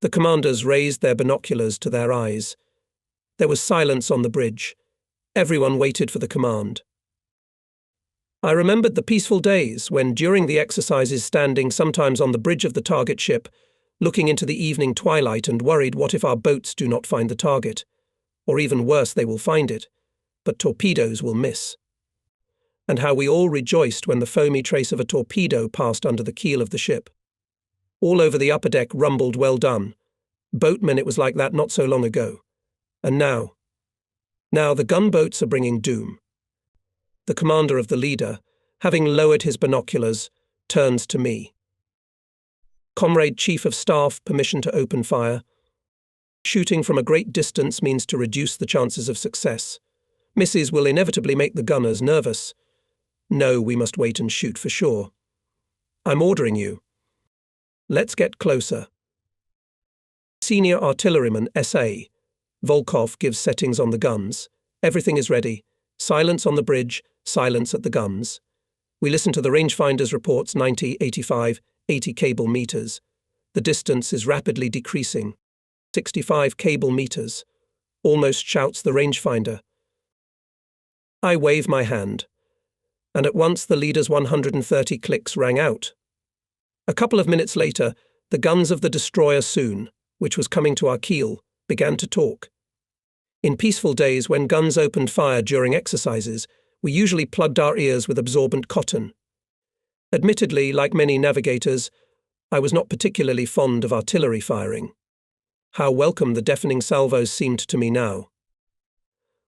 The commanders raised their binoculars to their eyes. There was silence on the bridge. Everyone waited for the command. I remembered the peaceful days when, during the exercises, standing sometimes on the bridge of the target ship, looking into the evening twilight and worried, what if our boats do not find the target? Or even worse, they will find it, but torpedoes will miss. And how we all rejoiced when the foamy trace of a torpedo passed under the keel of the ship. All over the upper deck rumbled, "Well done." Boatmen, it was like that not so long ago. And now the gunboats are bringing doom. The commander of the leader, having lowered his binoculars, turns to me. "Comrade Chief of Staff, permission to open fire. Shooting from a great distance means to reduce the chances of success. Misses will inevitably make the gunners nervous. No, we must wait and shoot for sure. I'm ordering you. Let's get closer." Senior Artilleryman S.A. Volkov gives settings on the guns. Everything is ready. Silence on the bridge, silence at the guns. We listen to the rangefinder's reports, 90, 85, 80 cable meters. The distance is rapidly decreasing. 65 cable meters. Almost, shouts the rangefinder. I wave my hand, and at once the leader's 130 clicks rang out. A couple of minutes later, the guns of the destroyer Soon, which was coming to our keel, began to talk. In peaceful days, when guns opened fire during exercises, we usually plugged our ears with absorbent cotton. Admittedly, like many navigators, I was not particularly fond of artillery firing. How welcome the deafening salvos seemed to me now.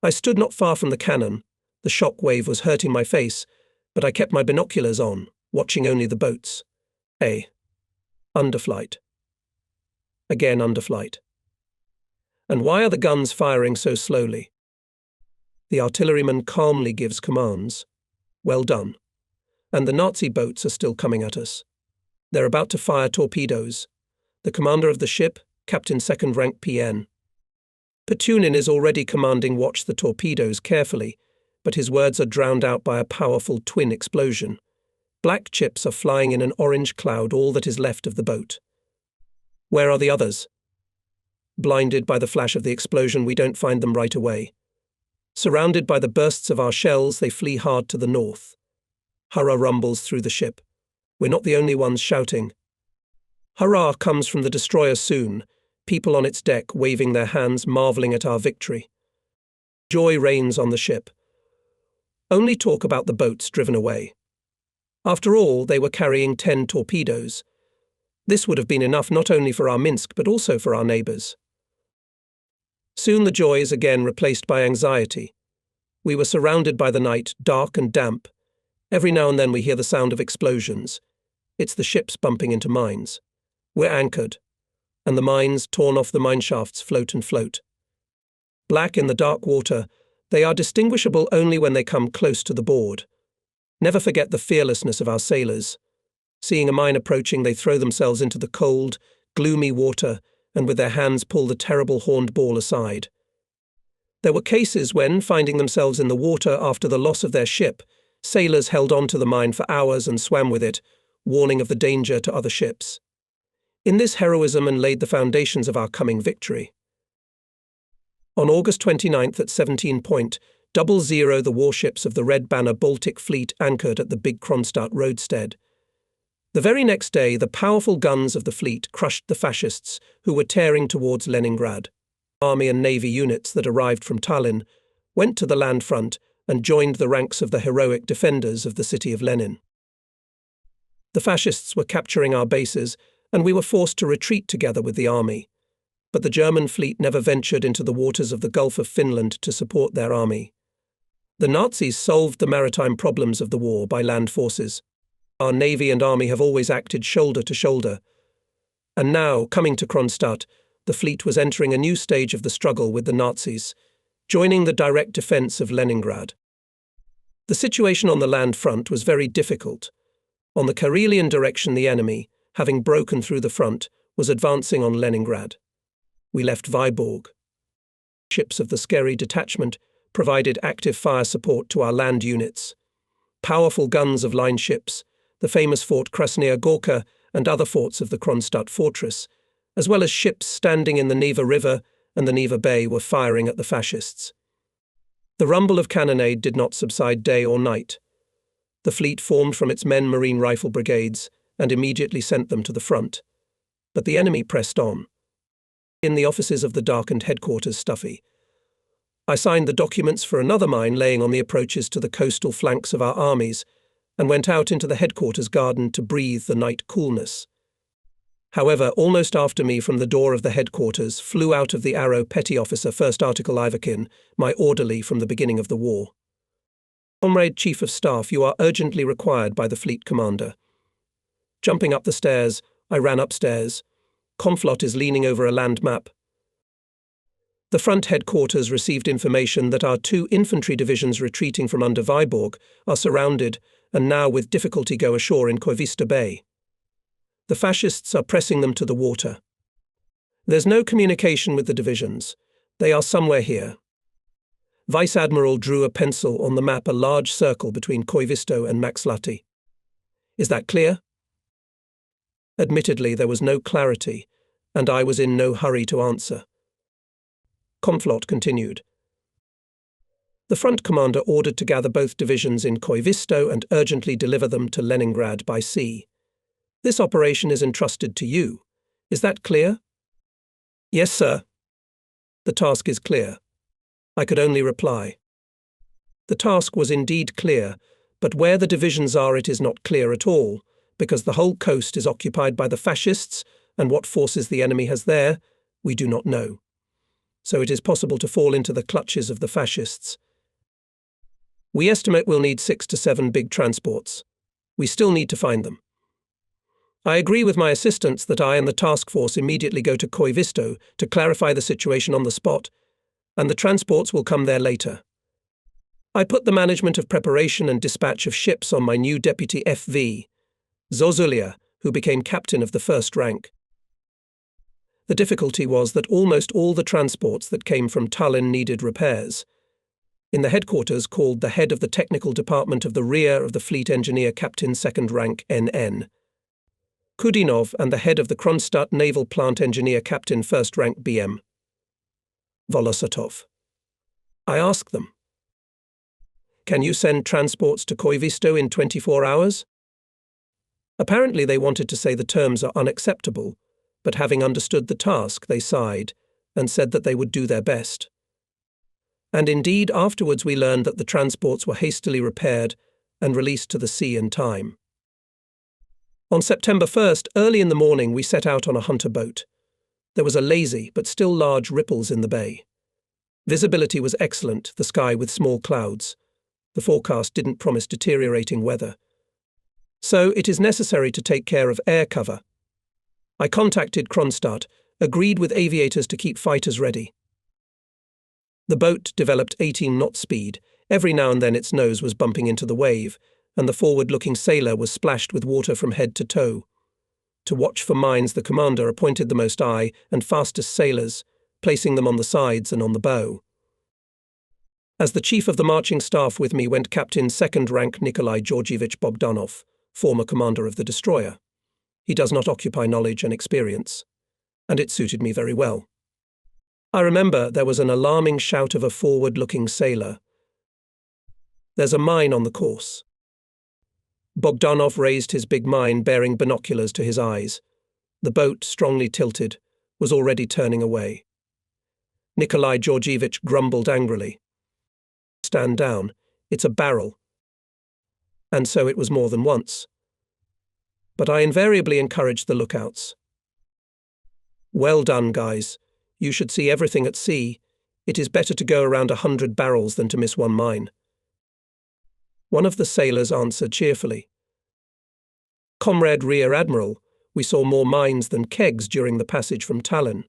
I stood not far from the cannon. The shock wave was hurting my face, but I kept my binoculars on, watching only the boats. Underflight. Again underflight. And why are the guns firing so slowly? The artilleryman calmly gives commands. Well done. And the Nazi boats are still coming at us. They're about to fire torpedoes. The commander of the ship, Captain Second Rank PN. Petunin is already commanding watch the torpedoes carefully, but his words are drowned out by a powerful twin explosion. Black chips are flying in an orange cloud, all that is left of the boat. Where are the others? Blinded by the flash of the explosion, we don't find them right away. Surrounded by the bursts of our shells, they flee hard to the north. Hurrah rumbles through the ship. We're not the only ones shouting. Hurrah comes from the destroyer soon, people on its deck waving their hands, marveling at our victory. Joy reigns on the ship. Only talk about the boats driven away. After all, they were carrying 10 torpedoes. This would have been enough not only for our Minsk, but also for our neighbours. Soon the joy is again replaced by anxiety. We were surrounded by the night, dark and damp. Every now and then we hear the sound of explosions. It's the ships bumping into mines. We're anchored, and the mines, torn off the mineshafts, float and float. Black in the dark water, they are distinguishable only when they come close to the board. Never forget the fearlessness of our sailors. Seeing a mine approaching, they throw themselves into the cold, gloomy water and with their hands pull the terrible horned ball aside. There were cases when, finding themselves in the water after the loss of their ship, sailors held on to the mine for hours and swam with it, warning of the danger to other ships. In this heroism and laid the foundations of our coming victory. On August 29th at 17:00, the warships of the Red Banner Baltic Fleet anchored at the big Kronstadt roadstead. The very next day, the powerful guns of the fleet crushed the fascists who were tearing towards Leningrad. Army and navy units that arrived from Tallinn went to the land front and joined the ranks of the heroic defenders of the city of Lenin. The fascists were capturing our bases, and we were forced to retreat together with the army. But the German fleet never ventured into the waters of the Gulf of Finland to support their army. The Nazis solved the maritime problems of the war by land forces. Our navy and army have always acted shoulder to shoulder. And now, coming to Kronstadt, the fleet was entering a new stage of the struggle with the Nazis, joining the direct defence of Leningrad. The situation on the land front was very difficult. On the Karelian direction, the enemy, having broken through the front, was advancing on Leningrad. We left Vyborg. Ships of the Skerry detachment provided active fire support to our land units. Powerful guns of line ships, the famous Fort Krasnaya Gorka and other forts of the Kronstadt fortress, as well as ships standing in the Neva River and the Neva Bay, were firing at the fascists. The rumble of cannonade did not subside day or night. The fleet formed from its men marine rifle brigades and immediately sent them to the front. But the enemy pressed on. In the offices of the darkened headquarters stuffy, I signed the documents for another mine laying on the approaches to the coastal flanks of our armies and went out into the headquarters garden to breathe the night coolness. However, almost after me from the door of the headquarters flew out of the Arrow Petty Officer First Article Ivakin, my orderly from the beginning of the war. Comrade Chief of Staff, you are urgently required by the fleet commander. Jumping up the stairs, I ran upstairs. Conflot is leaning over a land map. The front headquarters received information that our 2 infantry divisions retreating from under Vyborg are surrounded and now with difficulty go ashore in Koivisto Bay. The fascists are pressing them to the water. There's no communication with the divisions. They are somewhere here. Vice Admiral drew a pencil on the map, a large circle between Koivisto and Maxlati. Is that clear? Admittedly, there was no clarity, and I was in no hurry to answer. Conflot continued. The front commander ordered to gather both divisions in Koivisto and urgently deliver them to Leningrad by sea. This operation is entrusted to you. Is that clear? Yes, sir. The task is clear. I could only reply. The task was indeed clear, but where the divisions are it is not clear at all, because the whole coast is occupied by the fascists, and what forces the enemy has there, We do not know. So it is possible to fall into the clutches of the fascists. We estimate we'll need 6 to 7 big transports. We still need to find them. I agree with my assistants that I and the task force immediately go to Koivisto to clarify the situation on the spot, and the transports will come there later. I put the management of preparation and dispatch of ships on my new deputy FV, Zozulia, who became captain of the first rank. The difficulty was that almost all the transports that came from Tallinn needed repairs. In the headquarters, called the head of the technical department of the rear of the fleet engineer captain second rank NN, Kudinov, and the head of the Kronstadt naval plant engineer captain first rank BM, Volosatov. I asked them, "Can you send transports to Koivisto in 24 hours? Apparently they wanted to say the terms are unacceptable, but having understood the task, they sighed and said that they would do their best. And indeed, afterwards we learned that the transports were hastily repaired and released to the sea in time. On September 1st, early in the morning, we set out on a hunter boat. There was a lazy but still large ripples in the bay. Visibility was excellent, the sky with small clouds. The forecast didn't promise deteriorating weather. So it is necessary to take care of air cover. I contacted Kronstadt, agreed with aviators to keep fighters ready. The boat developed 18 knot speed. Every now and then its nose was bumping into the wave, and the forward-looking sailor was splashed with water from head to toe. To watch for mines, the commander appointed the most eye and fastest sailors, placing them on the sides and on the bow. As the chief of the marching staff with me went Captain second rank Nikolai Georgievich Bogdanov, former commander of the destroyer. He does not occupy knowledge and experience, and it suited me very well. I remember there was an alarming shout of a forward-looking sailor. "There's a mine on the course." Bogdanov raised his big mine, bearing binoculars to his eyes. The boat, strongly tilted, was already turning away. Nikolai Georgievich grumbled angrily. "Stand down. It's a barrel." And so it was more than once. But I invariably encouraged the lookouts. "Well done, guys. You should see everything at sea. It is better to go around 100 barrels than to miss one mine." One of the sailors answered cheerfully, "Comrade Rear Admiral, we saw more mines than kegs during the passage from Tallinn."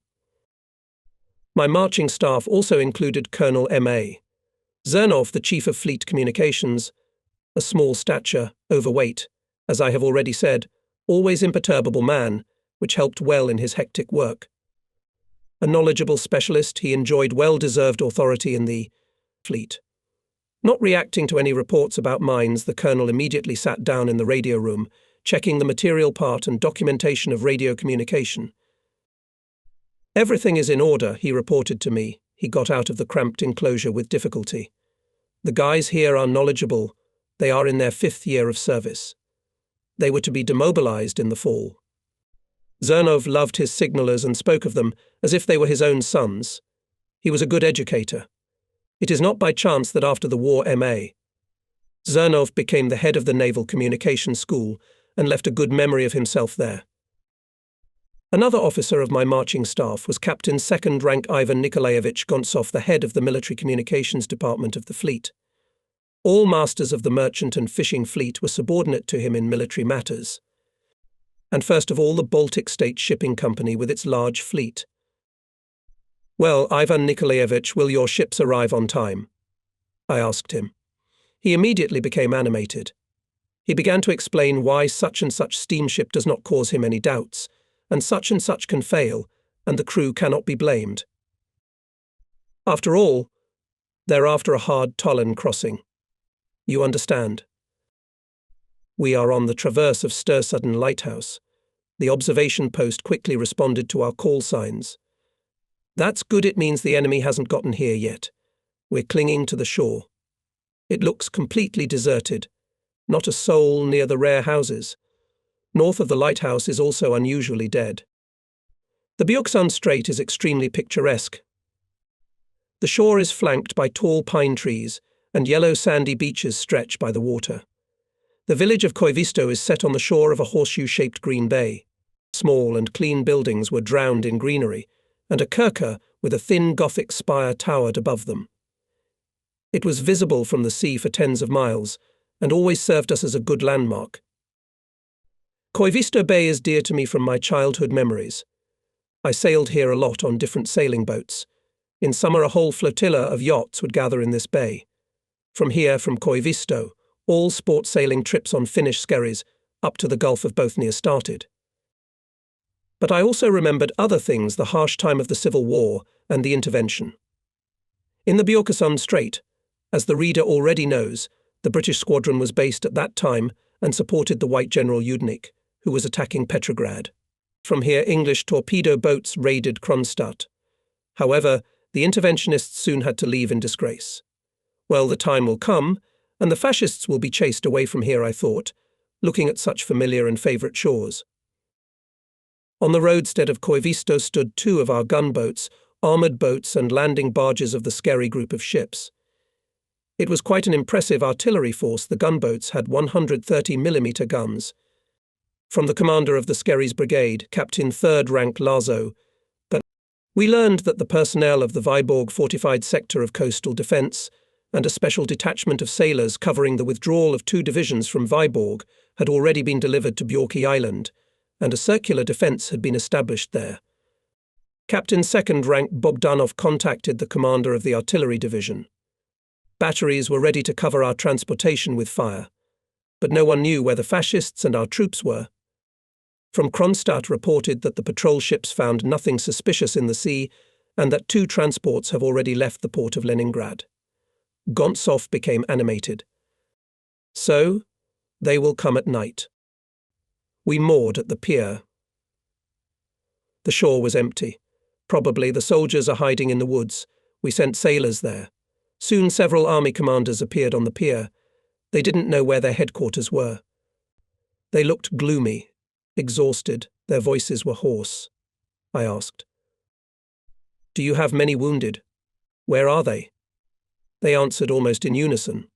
My marching staff also included Colonel M.A. Zernov, the Chief of Fleet Communications, a small stature, overweight, as I have already said, always imperturbable man, which helped well in his hectic work. A knowledgeable specialist, he enjoyed well-deserved authority in the fleet. Not reacting to any reports about mines, the colonel immediately sat down in the radio room, checking the material part and documentation of radio communication. "Everything is in order," he reported to me. He got out of the cramped enclosure with difficulty. "The guys here are knowledgeable. They are in their 5th year of service. They were to be demobilized in the fall." Zernov loved his signalers and spoke of them as if they were his own sons. He was a good educator. It is not by chance that after the war M.A. Zernov became the head of the Naval Communications School and left a good memory of himself there. Another officer of my marching staff was Captain second rank Ivan Nikolaevich Gontsov, the head of the Military Communications Department of the fleet. All masters of the merchant and fishing fleet were subordinate to him in military matters. And first of all the Baltic State Shipping Company with its large fleet. "Well, Ivan Nikolaevich, will your ships arrive on time?" I asked him. He immediately became animated. He began to explain why such and such steamship does not cause him any doubts, and such can fail, and the crew cannot be blamed. After all, they're after a hard Tallinn crossing. You understand? We are on the traverse of Störsudden lighthouse. The observation post quickly responded to our call signs. "That's good, it means the enemy hasn't gotten here yet. We're clinging to the shore. It looks completely deserted. Not a soul near the rare houses. North of the lighthouse is also unusually dead. The Björksund Strait is extremely picturesque. The shore is flanked by tall pine trees, and yellow sandy beaches stretch by the water. The village of Koivisto is set on the shore of a horseshoe-shaped green bay. Small and clean buildings were drowned in greenery, and a Kirke with a thin Gothic spire towered above them. It was visible from the sea for tens of miles, and always served us as a good landmark. Koivisto Bay is dear to me from my childhood memories. I sailed here a lot on different sailing boats. In summer, a whole flotilla of yachts would gather in this bay. From here, from Koivisto, all sport sailing trips on Finnish skerries up to the Gulf of Bothnia started. But I also remembered other things, the harsh time of the Civil War and the intervention. In the Björkesund Strait, as the reader already knows, the British squadron was based at that time and supported the White General Udnik, who was attacking Petrograd. From here, English torpedo boats raided Kronstadt. However, the interventionists soon had to leave in disgrace. Well, the time will come, and the fascists will be chased away from here, I thought, looking at such familiar and favourite shores. On the roadstead of Koivisto stood 2 of our gunboats, armoured boats and landing barges of the Skerry group of ships. It was quite an impressive artillery force. The gunboats had 130mm guns. From the commander of the Skerry's brigade, Captain 3rd Rank Lazo, we learned that the personnel of the Vyborg fortified sector of coastal defence and a special detachment of sailors covering the withdrawal of 2 divisions from Vyborg had already been delivered to Bjorki Island, and a circular defence had been established there. Captain 2nd Rank Bogdanov contacted the commander of the artillery division. Batteries were ready to cover our transportation with fire, but no one knew where the fascists and our troops were. From Kronstadt reported that the patrol ships found nothing suspicious in the sea and that 2 transports have already left the port of Leningrad. Gontsov became animated. So, they will come at night. We moored at the pier. The shore was empty. Probably the soldiers are hiding in the woods. We sent sailors there. Soon several army commanders appeared on the pier. They didn't know where their headquarters were. They looked gloomy, exhausted. Their voices were hoarse. I asked, "Do you have many wounded? Where are they?" They answered almost in unison,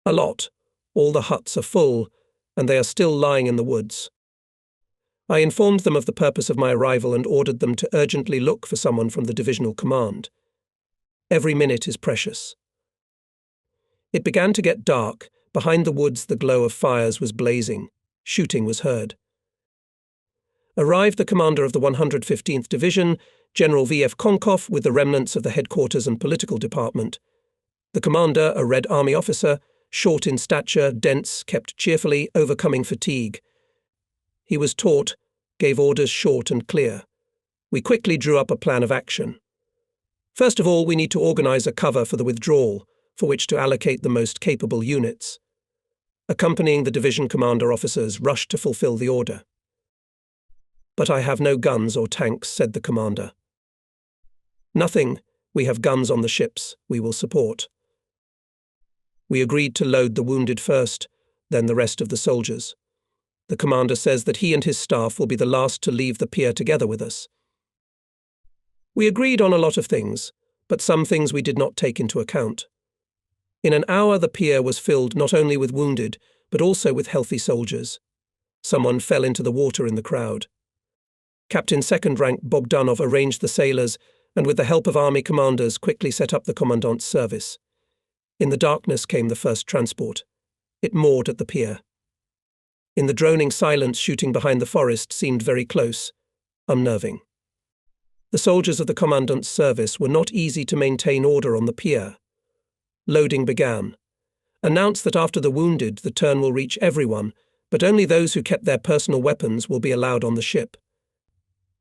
"A lot. All the huts are full, and they are still lying in the woods." I informed them of the purpose of my arrival and ordered them to urgently look for someone from the divisional command. Every minute is precious. It began to get dark. Behind the woods the glow of fires was blazing. Shooting was heard. Arrived the commander of the 115th Division, General V.F. Konkov, with the remnants of the headquarters and political department. The commander, a Red Army officer, short in stature, dense, kept cheerfully, overcoming fatigue. He was taught, gave orders short and clear. We quickly drew up a plan of action. First of all, we need to organize a cover for the withdrawal, for which to allocate the most capable units. Accompanying the division commander officers rushed to fulfill the order. "But I have no guns or tanks," said the commander. "Nothing. We have guns on the ships. We will support." We agreed to load the wounded first, then the rest of the soldiers. The commander says that he and his staff will be the last to leave the pier together with us. We agreed on a lot of things, but some things we did not take into account. In an hour the pier was filled not only with wounded, but also with healthy soldiers. Someone fell into the water in the crowd. Captain 2nd Rank Bogdanov arranged the sailors and with the help of army commanders quickly set up the commandant's service. In the darkness came the first transport. It moored at the pier. In the droning silence, shooting behind the forest seemed very close, unnerving. The soldiers of the commandant's service were not easy to maintain order on the pier. Loading began. Announced that after the wounded, the turn will reach everyone, but only those who kept their personal weapons will be allowed on the ship.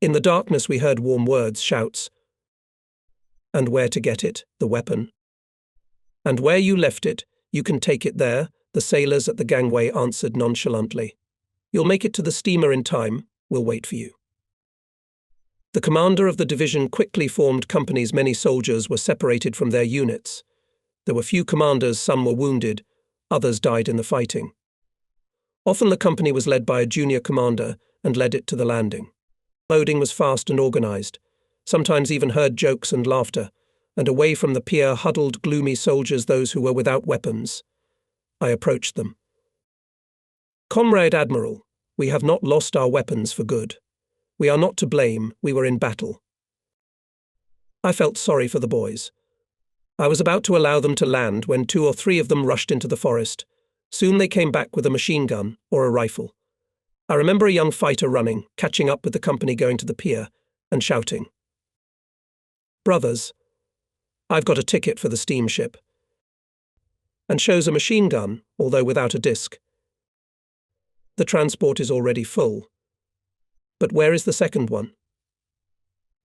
In the darkness we heard warm words, shouts. "And where to get it, the weapon?" "And where you left it, you can take it there," the sailors at the gangway answered nonchalantly. "You'll make it to the steamer in time. We'll wait for you." The commander of the division quickly formed companies. Many soldiers were separated from their units. There were few commanders, some were wounded, others died in the fighting. Often the company was led by a junior commander and led it to the landing. Loading was fast and organized. Sometimes even heard jokes and laughter, and away from the pier huddled gloomy soldiers, those who were without weapons. I approached them. "Comrade Admiral, we have not lost our weapons for good. We are not to blame, we were in battle. I felt sorry for the boys. I was about to allow them to land when 2 or 3 of them rushed into the forest. Soon they came back with a machine gun or a rifle. I remember a young fighter running, catching up with the company going to the pier, and shouting, "Brothers, I've got a ticket for the steamship," and shows a machine gun, although without a disc. The transport is already full. But where is the second one?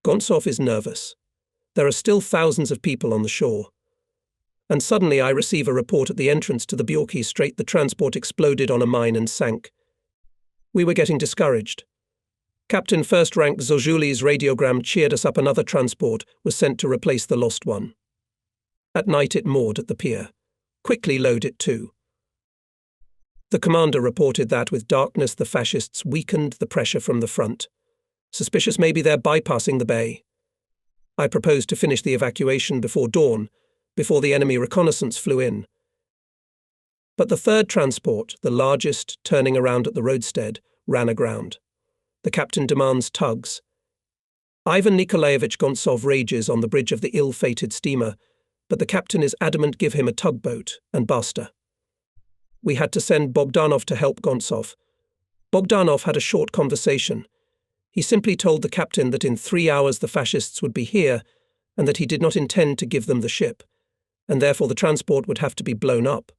Gontsov is nervous. There are still thousands of people on the shore. And suddenly I receive a report at the entrance to the Byorky Strait the transport exploded on a mine and sank. We were getting discouraged. Captain First Rank Zojuli's radiogram cheered us up another transport was sent to replace the lost one. At night it moored at the pier. Quickly load it too. The commander reported that with darkness the fascists weakened the pressure from the front. Suspicious maybe they're bypassing the bay. I proposed to finish the evacuation before dawn, before the enemy reconnaissance flew in. But the third transport, the largest, turning around at the roadstead, ran aground. The captain demands tugs. Ivan Nikolaevich Gontsov rages on the bridge of the ill-fated steamer, but the captain is adamant give him a tugboat, and basta. We had to send Bogdanov to help Gontsov. Bogdanov had a short conversation. He simply told the captain that in 3 hours the fascists would be here, and that he did not intend to give them the ship, and therefore the transport would have to be blown up.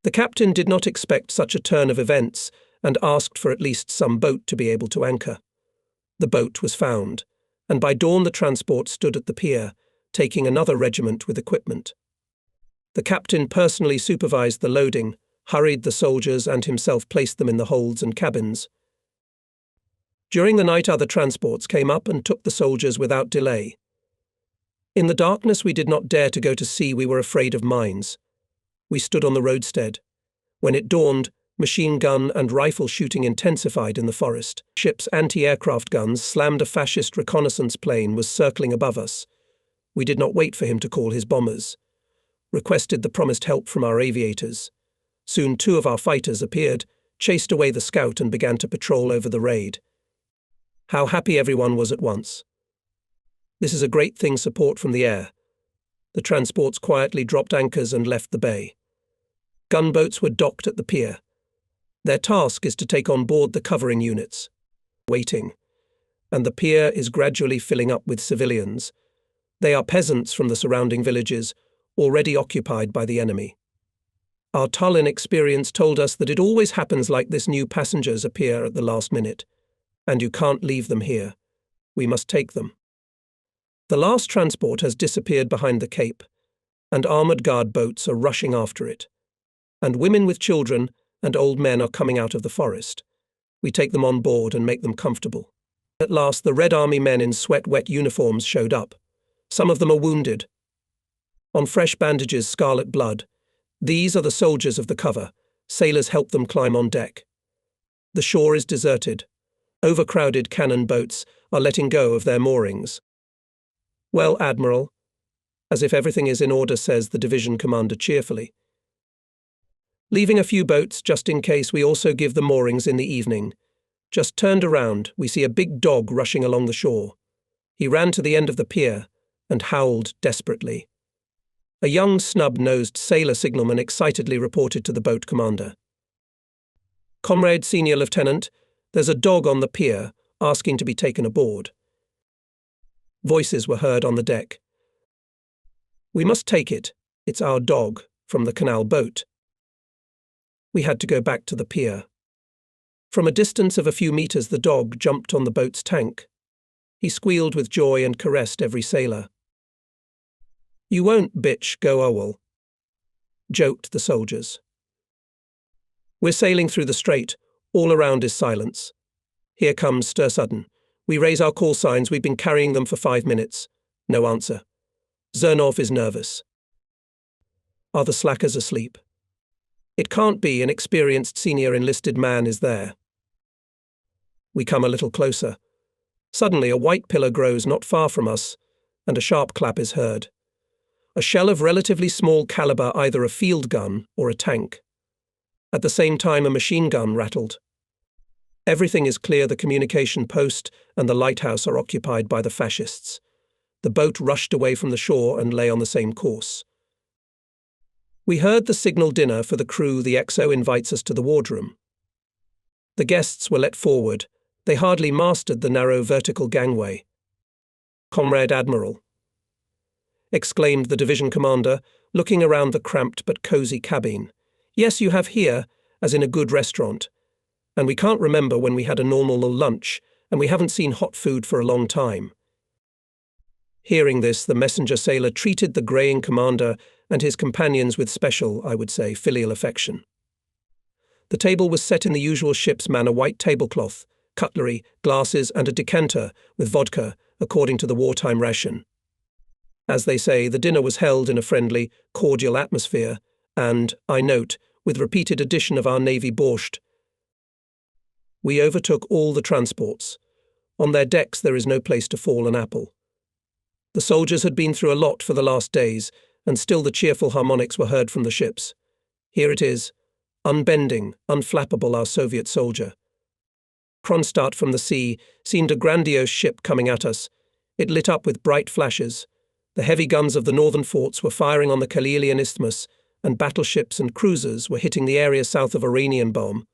The captain did not expect such a turn of events, and asked for at least some boat to be able to anchor. The boat was found, and by dawn the transport stood at the pier, taking another regiment with equipment. The captain personally supervised the loading, hurried the soldiers and himself placed them in the holds and cabins. During the night other transports came up and took the soldiers without delay. In the darkness we did not dare to go to sea, we were afraid of mines. We stood on the roadstead. When it dawned, machine gun and rifle shooting intensified in the forest. Ships' anti-aircraft guns slammed a fascist reconnaissance plane was circling above us. We did not wait for him to call his bombers. Requested the promised help from our aviators. Soon 2 of our fighters appeared, chased away the scout and began to patrol over the raid. How happy everyone was at once. This is a great thing, support from the air. The transports quietly dropped anchors and left the bay. Gunboats were docked at the pier. Their task is to take on board the covering units. Waiting. And the pier is gradually filling up with civilians. They are peasants from the surrounding villages, already occupied by the enemy. Our Tallinn experience told us that it always happens like this. New passengers appear at the last minute. And you can't leave them here. We must take them. The last transport has disappeared behind the cape, and armoured guard boats are rushing after it. And women with children and old men are coming out of the forest. We take them on board and make them comfortable. At last the Red Army men in sweat-wet uniforms showed up. Some of them are wounded. On fresh bandages, scarlet blood. These are the soldiers of the cover. Sailors help them climb on deck. The shore is deserted. Overcrowded cannon boats are letting go of their moorings. "Well, Admiral," as if everything is in order, says the division commander cheerfully. Leaving a few boats just in case, we also give the moorings in the evening. Just turned around, we see a big dog rushing along the shore. He ran to the end of the pier and howled desperately. A young snub-nosed sailor signalman excitedly reported to the boat commander. "Comrade Senior Lieutenant, there's a dog on the pier asking to be taken aboard." Voices were heard on the deck. "We must take it. It's our dog," from the canal boat. We had to go back to the pier. From a distance of a few meters, the dog jumped on the boat's tank. He squealed with joy and caressed every sailor. "You won't, bitch, go owel," joked the soldiers. We're sailing through the strait. All around is silence. Here comes Stir Sudden. We raise our call signs. We've been carrying them for 5 minutes. No answer. Zernov is nervous. Are the slackers asleep? It can't be. An experienced senior enlisted man is there. We come a little closer. Suddenly a white pillar grows not far from us, and a sharp clap is heard. A shell of relatively small caliber, either a field gun or a tank. At the same time a machine gun rattled. Everything is clear. The communication post and the lighthouse are occupied by the fascists. The boat rushed away from the shore and lay on the same course. We heard the signal dinner for the crew. The XO invites us to the wardroom. The guests were let forward. They hardly mastered the narrow vertical gangway. "Comrade Admiral," exclaimed the division commander, looking around the cramped but cosy cabin. "Yes, you have here, as in a good restaurant. And we can't remember when we had a normal lunch, and we haven't seen hot food for a long time." Hearing this, the messenger sailor treated the greying commander and his companions with special, I would say, filial affection. The table was set in the usual ship's manner: white tablecloth, cutlery, glasses, and a decanter with vodka, according to the wartime ration. As they say, the dinner was held in a friendly, cordial atmosphere, and, I note, with repeated addition of our Navy borscht. We overtook all the transports. On their decks there is no place to fall an apple. The soldiers had been through a lot for the last days, and still the cheerful harmonics were heard from the ships. Here it is, unbending, unflappable, our Soviet soldier. Kronstadt from the sea seemed a grandiose ship coming at us. It lit up with bright flashes. The heavy guns of the northern forts were firing on the Karelian Isthmus, and battleships and cruisers were hitting the area south of Oranienbaum.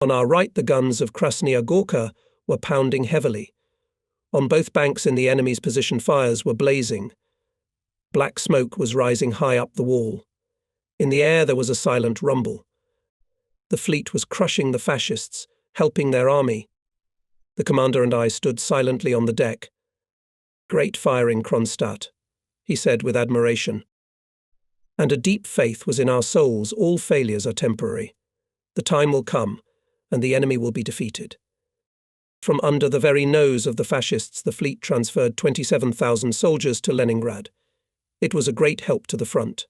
On our right, the guns of Krasnaya Gorka were pounding heavily. On both banks in the enemy's position fires were blazing. Black smoke was rising high up the wall. In the air there was a silent rumble. The fleet was crushing the fascists, helping their army. The commander and I stood silently on the deck. "Great firing, Kronstadt," he said with admiration. "And a deep faith was in our souls. All failures are temporary. The time will come, and the enemy will be defeated." From under the very nose of the fascists, the fleet transferred 27,000 soldiers to Leningrad. It was a great help to the front.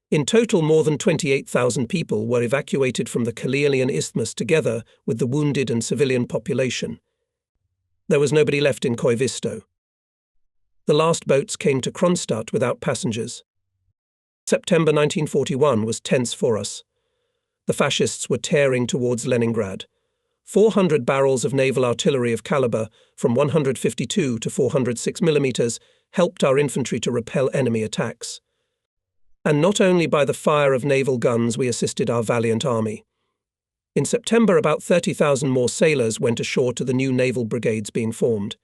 In total, more than 28,000 people were evacuated from the Karelian Isthmus together with the wounded and civilian population. There was nobody left in Koivisto. The last boats came to Kronstadt without passengers. September 1941 was tense for us. The fascists were tearing towards Leningrad. 400 barrels of naval artillery of caliber from 152 to 406 mm helped our infantry to repel enemy attacks. And not only by the fire of naval guns we assisted our valiant army. In September, about 30,000 more sailors went ashore to the new naval brigades being formed.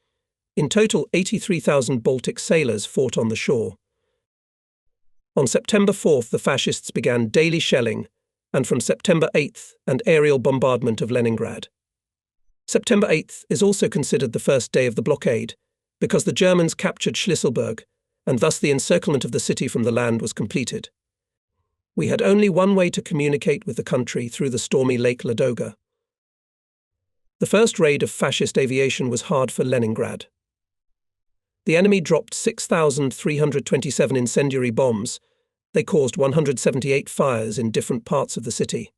In total, 83,000 Baltic sailors fought on the shore. On September 4th, the fascists began daily shelling, and from September 8th, an aerial bombardment of Leningrad. September 8th is also considered the first day of the blockade, because the Germans captured Schlisselburg, and thus the encirclement of the city from the land was completed. We had only one way to communicate with the country, through the stormy Lake Ladoga. The first raid of fascist aviation was hard for Leningrad. The enemy dropped 6,327 incendiary bombs. They caused 178 fires in different parts of the city.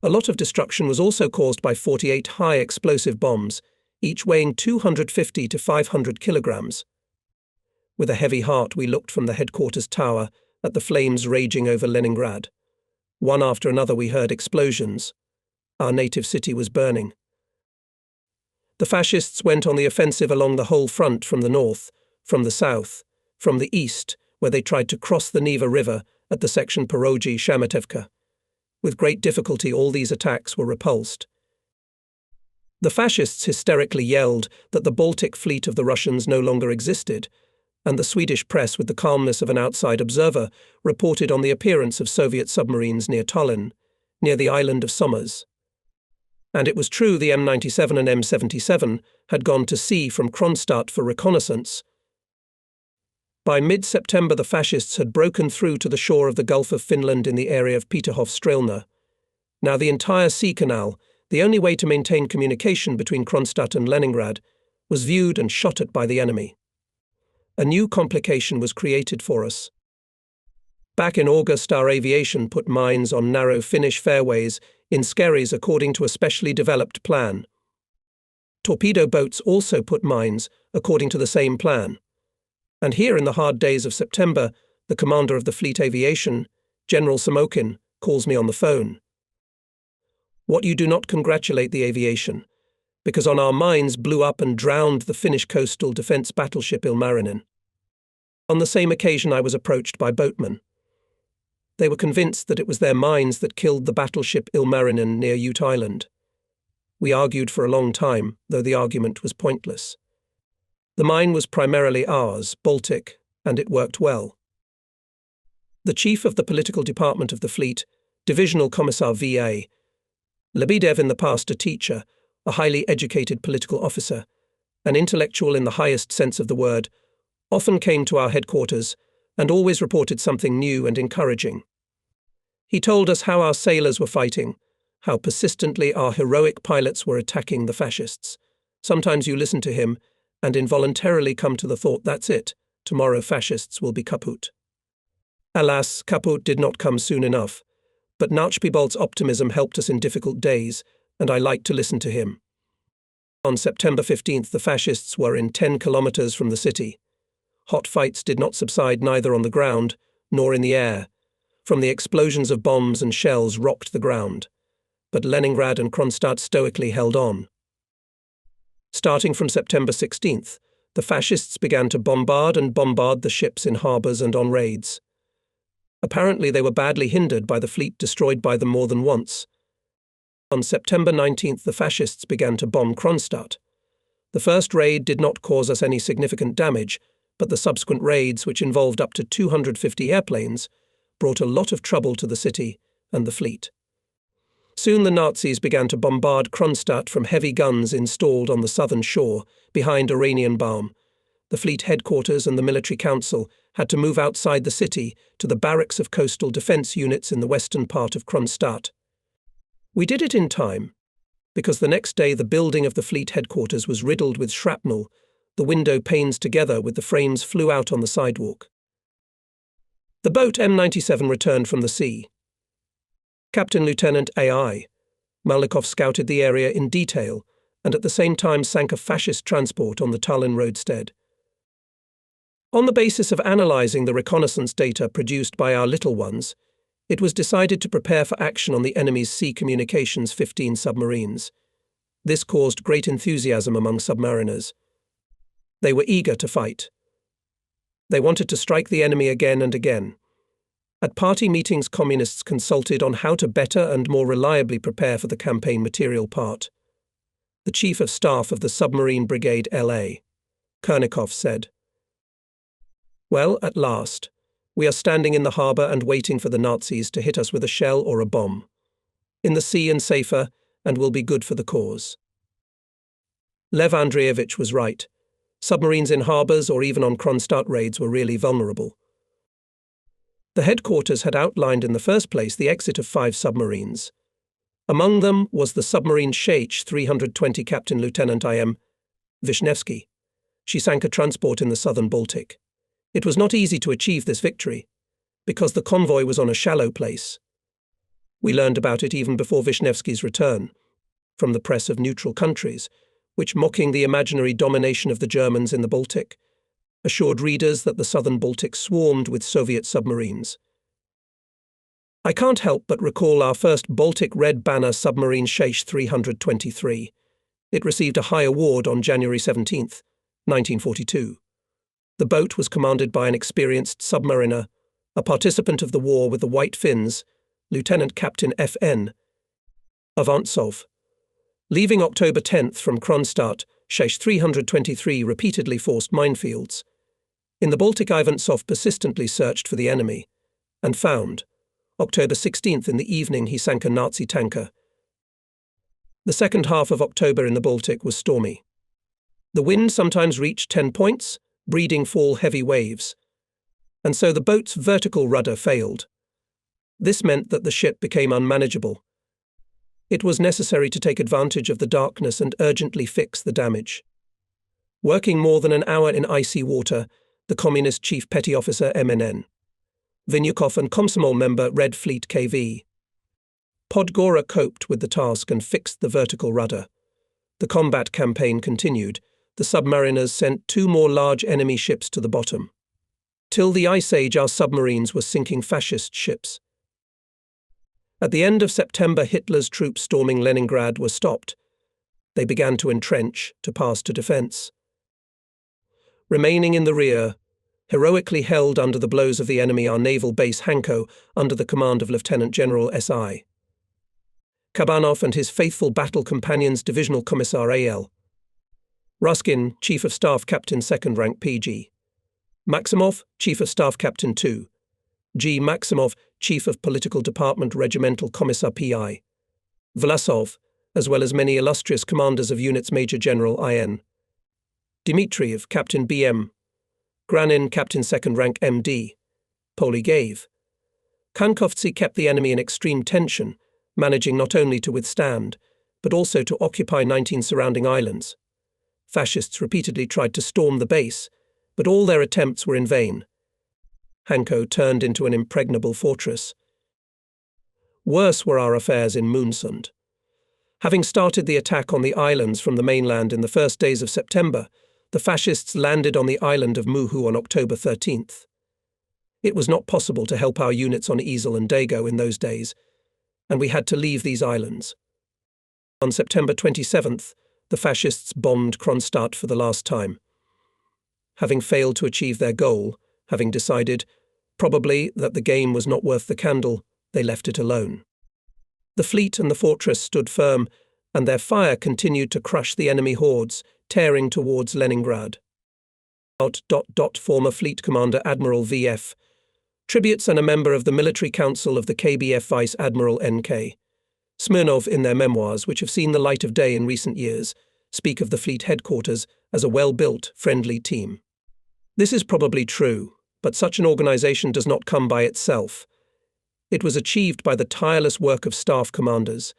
A lot of destruction was also caused by 48 high explosive bombs, each weighing 250 to 500 kilograms. With a heavy heart, we looked from the headquarters tower at the flames raging over Leningrad. One after another we heard explosions. Our native city was burning. The fascists went on the offensive along the whole front, from the north, from the south, from the east, where they tried to cross the Neva River at the section Porogi-Shamatevka. With great difficulty, all these attacks were repulsed. The fascists hysterically yelled that the Baltic fleet of the Russians no longer existed, and the Swedish press, with the calmness of an outside observer, reported on the appearance of Soviet submarines near Tallinn, near the island of Somers. And it was true, the M97 and M77 had gone to sea from Kronstadt for reconnaissance. By mid-September, the fascists had broken through to the shore of the Gulf of Finland in the area of Peterhof-Strelna. Now the entire sea canal, the only way to maintain communication between Kronstadt and Leningrad, was viewed and shot at by the enemy. A new complication was created for us. Back in August, our aviation put mines on narrow Finnish fairways in skerries according to a specially developed plan. Torpedo boats also put mines according to the same plan. And here, in the hard days of September, the commander of the fleet aviation, General Samokin, calls me on the phone. "What, you do not congratulate the aviation? because on our mines blew up and drowned the Finnish coastal defence battleship Ilmarinen. On the same occasion I was approached by boatmen. They were convinced that it was their mines that killed the battleship Ilmarinen near Ute Island. We argued for a long time, though the argument was pointless. The mine was primarily ours, Baltic, and it worked well. The chief of the political department of the fleet, Divisional Commissar VA, Lebedev, in the past a teacher, a highly educated political officer, an intellectual in the highest sense of the word, often came to our headquarters and always reported something new and encouraging. He told us how our sailors were fighting, how persistently our heroic pilots were attacking the fascists. Sometimes you listen to him and involuntarily come to the thought, that's it, tomorrow fascists will be kaput. Alas, kaput did not come soon enough, but Nachpibolt's optimism helped us in difficult days, and I liked to listen to him. On September 15th, the fascists were in 10 kilometers from the city. Hot fights did not subside neither on the ground nor in the air. From the explosions of bombs and shells rocked the ground, but Leningrad and Kronstadt stoically held on. Starting from September 16th, the fascists began to bombard the ships in harbours and on raids. Apparently they were badly hindered by the fleet destroyed by them more than once. On September 19th, the fascists began to bomb Kronstadt. The first raid did not cause us any significant damage, but the subsequent raids, which involved up to 250 airplanes, brought a lot of trouble to the city and the fleet. Soon the Nazis began to bombard Kronstadt from heavy guns installed on the southern shore behind Oranienbaum. The fleet headquarters and the military council had to move outside the city to the barracks of coastal defence units in the western part of Kronstadt. We did it in time, because the next day the building of the fleet headquarters was riddled with shrapnel. The window panes together with the frames flew out on the sidewalk. The boat M97 returned from the sea. Captain Lieutenant A.I. Malnikov scouted the area in detail and at the same time sank a fascist transport on the Tallinn roadstead. On the basis of analysing the reconnaissance data produced by our little ones, it was decided to prepare for action on the enemy's sea communications 15 submarines. This caused great enthusiasm among submariners. They were eager to fight. They wanted to strike the enemy again and again. At party meetings, communists consulted on how to better and more reliably prepare for the campaign material part. The Chief of Staff of the Submarine Brigade L.A., Kernikov, said, "Well, at last, we are standing in the harbour and waiting for the Nazis to hit us with a shell or a bomb. In the sea and safer, and will be good for the cause." Lev Andreevich was right. Submarines in harbours or even on Kronstadt raids were really vulnerable. The headquarters had outlined in the first place the exit of 5 submarines. Among them was the submarine Sheich 320 Captain Lieutenant I.M. Vishnevsky. She sank a transport in the southern Baltic. It was not easy to achieve this victory, because the convoy was on a shallow place. We learned about it even before Vishnevsky's return, from the press of neutral countries, which, mocking the imaginary domination of the Germans in the Baltic, assured readers that the southern Baltic swarmed with Soviet submarines. I can't help but recall our first Baltic Red Banner submarine Sheich 323. It received a high award on January 17, 1942. The boat was commanded by an experienced submariner, a participant of the war with the White Finns, Lieutenant Captain F.N. Avantsov. Leaving October 10th from Kronstadt, Sheich 323 repeatedly forced minefields. In the Baltic, Avantsov persistently searched for the enemy, and found. October 16th in the evening he sank a Nazi tanker. The second half of October in the Baltic was stormy. The wind sometimes reached 10 points, breeding fall heavy waves, and so the boat's vertical rudder failed. This meant that the ship became unmanageable. It was necessary to take advantage of the darkness and urgently fix the damage. Working more than an hour in icy water, the Communist Chief Petty Officer MNN, Vinyukov and Komsomol member Red Fleet KV. Podgora coped with the task and fixed the vertical rudder. The combat campaign continued. The submariners sent 2 more large enemy ships to the bottom. Till the Ice Age, our submarines were sinking fascist ships. At the end of September, Hitler's troops storming Leningrad were stopped. They began to entrench, to pass to defence. Remaining in the rear, heroically held under the blows of the enemy, our naval base Hanko, under the command of Lieutenant General S.I. Kabanov and his faithful battle companions Divisional Commissar A.L. Ruskin, Chief of Staff Captain 2nd Rank PG. Maximov, Chief of Staff Captain 2. G. Maximov, Chief of Political Department Regimental Commissar PI. Vlasov, as well as many illustrious commanders of units Major General I.N. Dmitriev, Captain B.M. Granin, Captain 2nd Rank MD. Polygaev. Kankovtsi kept the enemy in extreme tension, managing not only to withstand, but also to occupy 19 surrounding islands. Fascists repeatedly tried to storm the base, but all their attempts were in vain. Hanko turned into an impregnable fortress. Worse were our affairs in Moonsund. Having started the attack on the islands from the mainland in the first days of September, the fascists landed on the island of Muhu on October 13th. It was not possible to help our units on Easel and Dago in those days, and we had to leave these islands. On September 27th, the fascists bombed Kronstadt for the last time. Having failed to achieve their goal, having decided, probably, that the game was not worth the candle, they left it alone. The fleet and the fortress stood firm, and their fire continued to crush the enemy hordes, tearing towards Leningrad. Former Fleet Commander Admiral V.F. Tributes and a member of the Military Council of the KBF Vice Admiral N.K. Smirnov, in their memoirs, which have seen the light of day in recent years, speak of the fleet headquarters as a well-built, friendly team. This is probably true, but such an organization does not come by itself. It was achieved by the tireless work of staff commanders,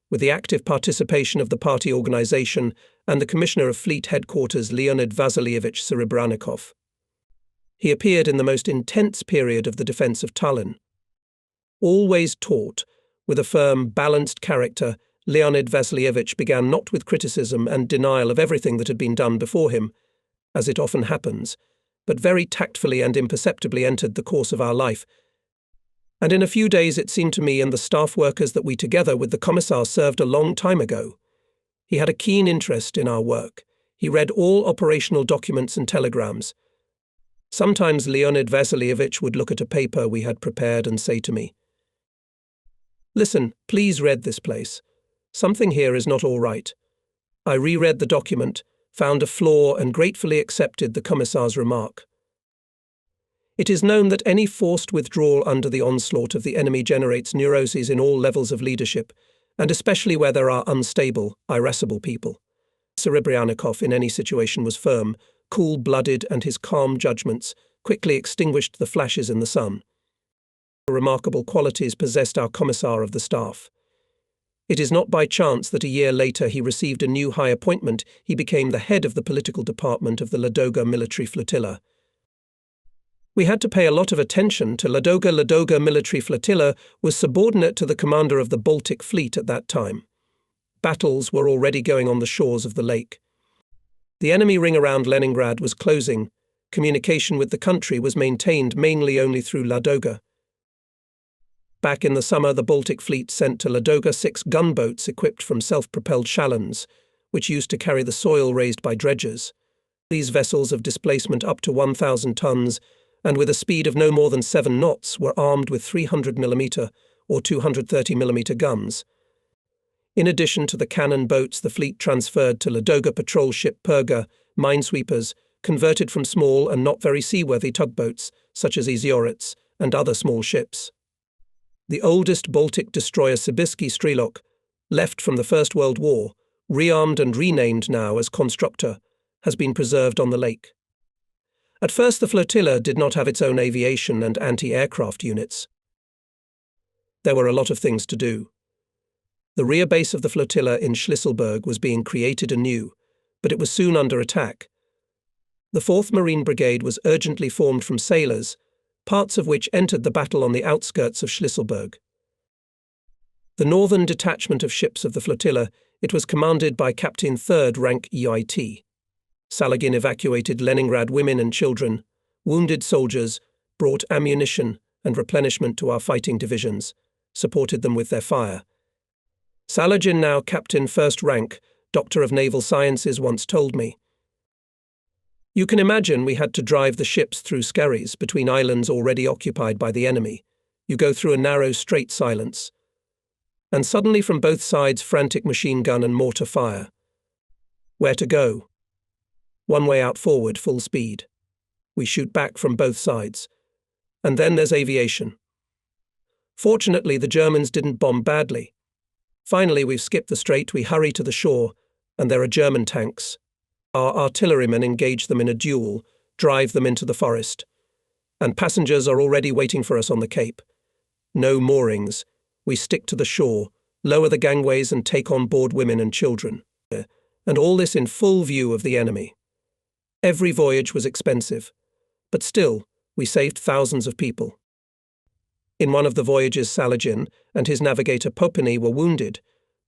with the active participation of the party organization and the Commissioner of Fleet Headquarters Leonid Vasilievich Serebranikov. He appeared in the most intense period of the defense of Tallinn. Always taut, with a firm, balanced character, Leonid Vasilievich began not with criticism and denial of everything that had been done before him, as it often happens, but very tactfully and imperceptibly entered the course of our life. And in a few days it seemed to me and the staff workers that we together with the Commissar served a long time ago. He had a keen interest in our work. He read all operational documents and telegrams. Sometimes Leonid Vasilievich would look at a paper we had prepared and say to me, "Listen, please read this place. Something here is not all right." I reread the document, found a flaw and gratefully accepted the Commissar's remark. It is known that any forced withdrawal under the onslaught of the enemy generates neuroses in all levels of leadership, and especially where there are unstable, irascible people. Serebranikov in any situation was firm, cool-blooded, and his calm judgments quickly extinguished the flashes in the sun. Remarkable qualities possessed our Commissar of the Staff. It is not by chance that a year later he received a new high appointment. He became the head of the political department of the Ladoga military flotilla. We had to pay a lot of attention to Ladoga. Ladoga military flotilla was subordinate to the commander of the Baltic fleet at that time. Battles were already going on the shores of the lake. The enemy ring around Leningrad was closing. Communication with the country was maintained mainly only through Ladoga. Back in the summer, the Baltic fleet sent to Ladoga 6 gunboats equipped from self-propelled shalloons, which used to carry the soil raised by dredgers. These vessels of displacement up to 1,000 tons and with a speed of no more than 7 knots were armed with 300mm or 230mm guns. In addition to the cannon boats, the fleet transferred to Ladoga patrol ship Perga, minesweepers, converted from small and not very seaworthy tugboats, such as Iziorets, and other small ships. The oldest Baltic destroyer Sibirski Strelok, left from the First World War, rearmed and renamed now as Kronstadt, has been preserved on the lake. At first the flotilla did not have its own aviation and anti-aircraft units. There were a lot of things to do. The rear base of the flotilla in Schlisselburg was being created anew, but it was soon under attack. The 4th Marine Brigade was urgently formed from sailors, parts of which entered the battle on the outskirts of Schlisselburg. The northern detachment of ships of the flotilla, it was commanded by Captain 3rd Rank EIT. Salagin evacuated Leningrad women and children, wounded soldiers, brought ammunition and replenishment to our fighting divisions, supported them with their fire. Salagin, now Captain 1st Rank, Doctor of Naval Sciences, once told me. You can imagine we had to drive the ships through skerries between islands already occupied by the enemy. You go through a narrow, straight silence. And suddenly from both sides frantic machine gun and mortar fire. Where to go? One way out forward, full speed. We shoot back from both sides. And then there's aviation. Fortunately, the Germans didn't bomb badly. Finally, we've skipped the strait, we hurry to the shore, and there are German tanks. Our artillerymen engage them in a duel, drive them into the forest. And passengers are already waiting for us on the Cape. No moorings. We stick to the shore, lower the gangways and take on board women and children. And all this in full view of the enemy. Every voyage was expensive, but still, we saved thousands of people. In one of the voyages, Saladin and his navigator Popini were wounded,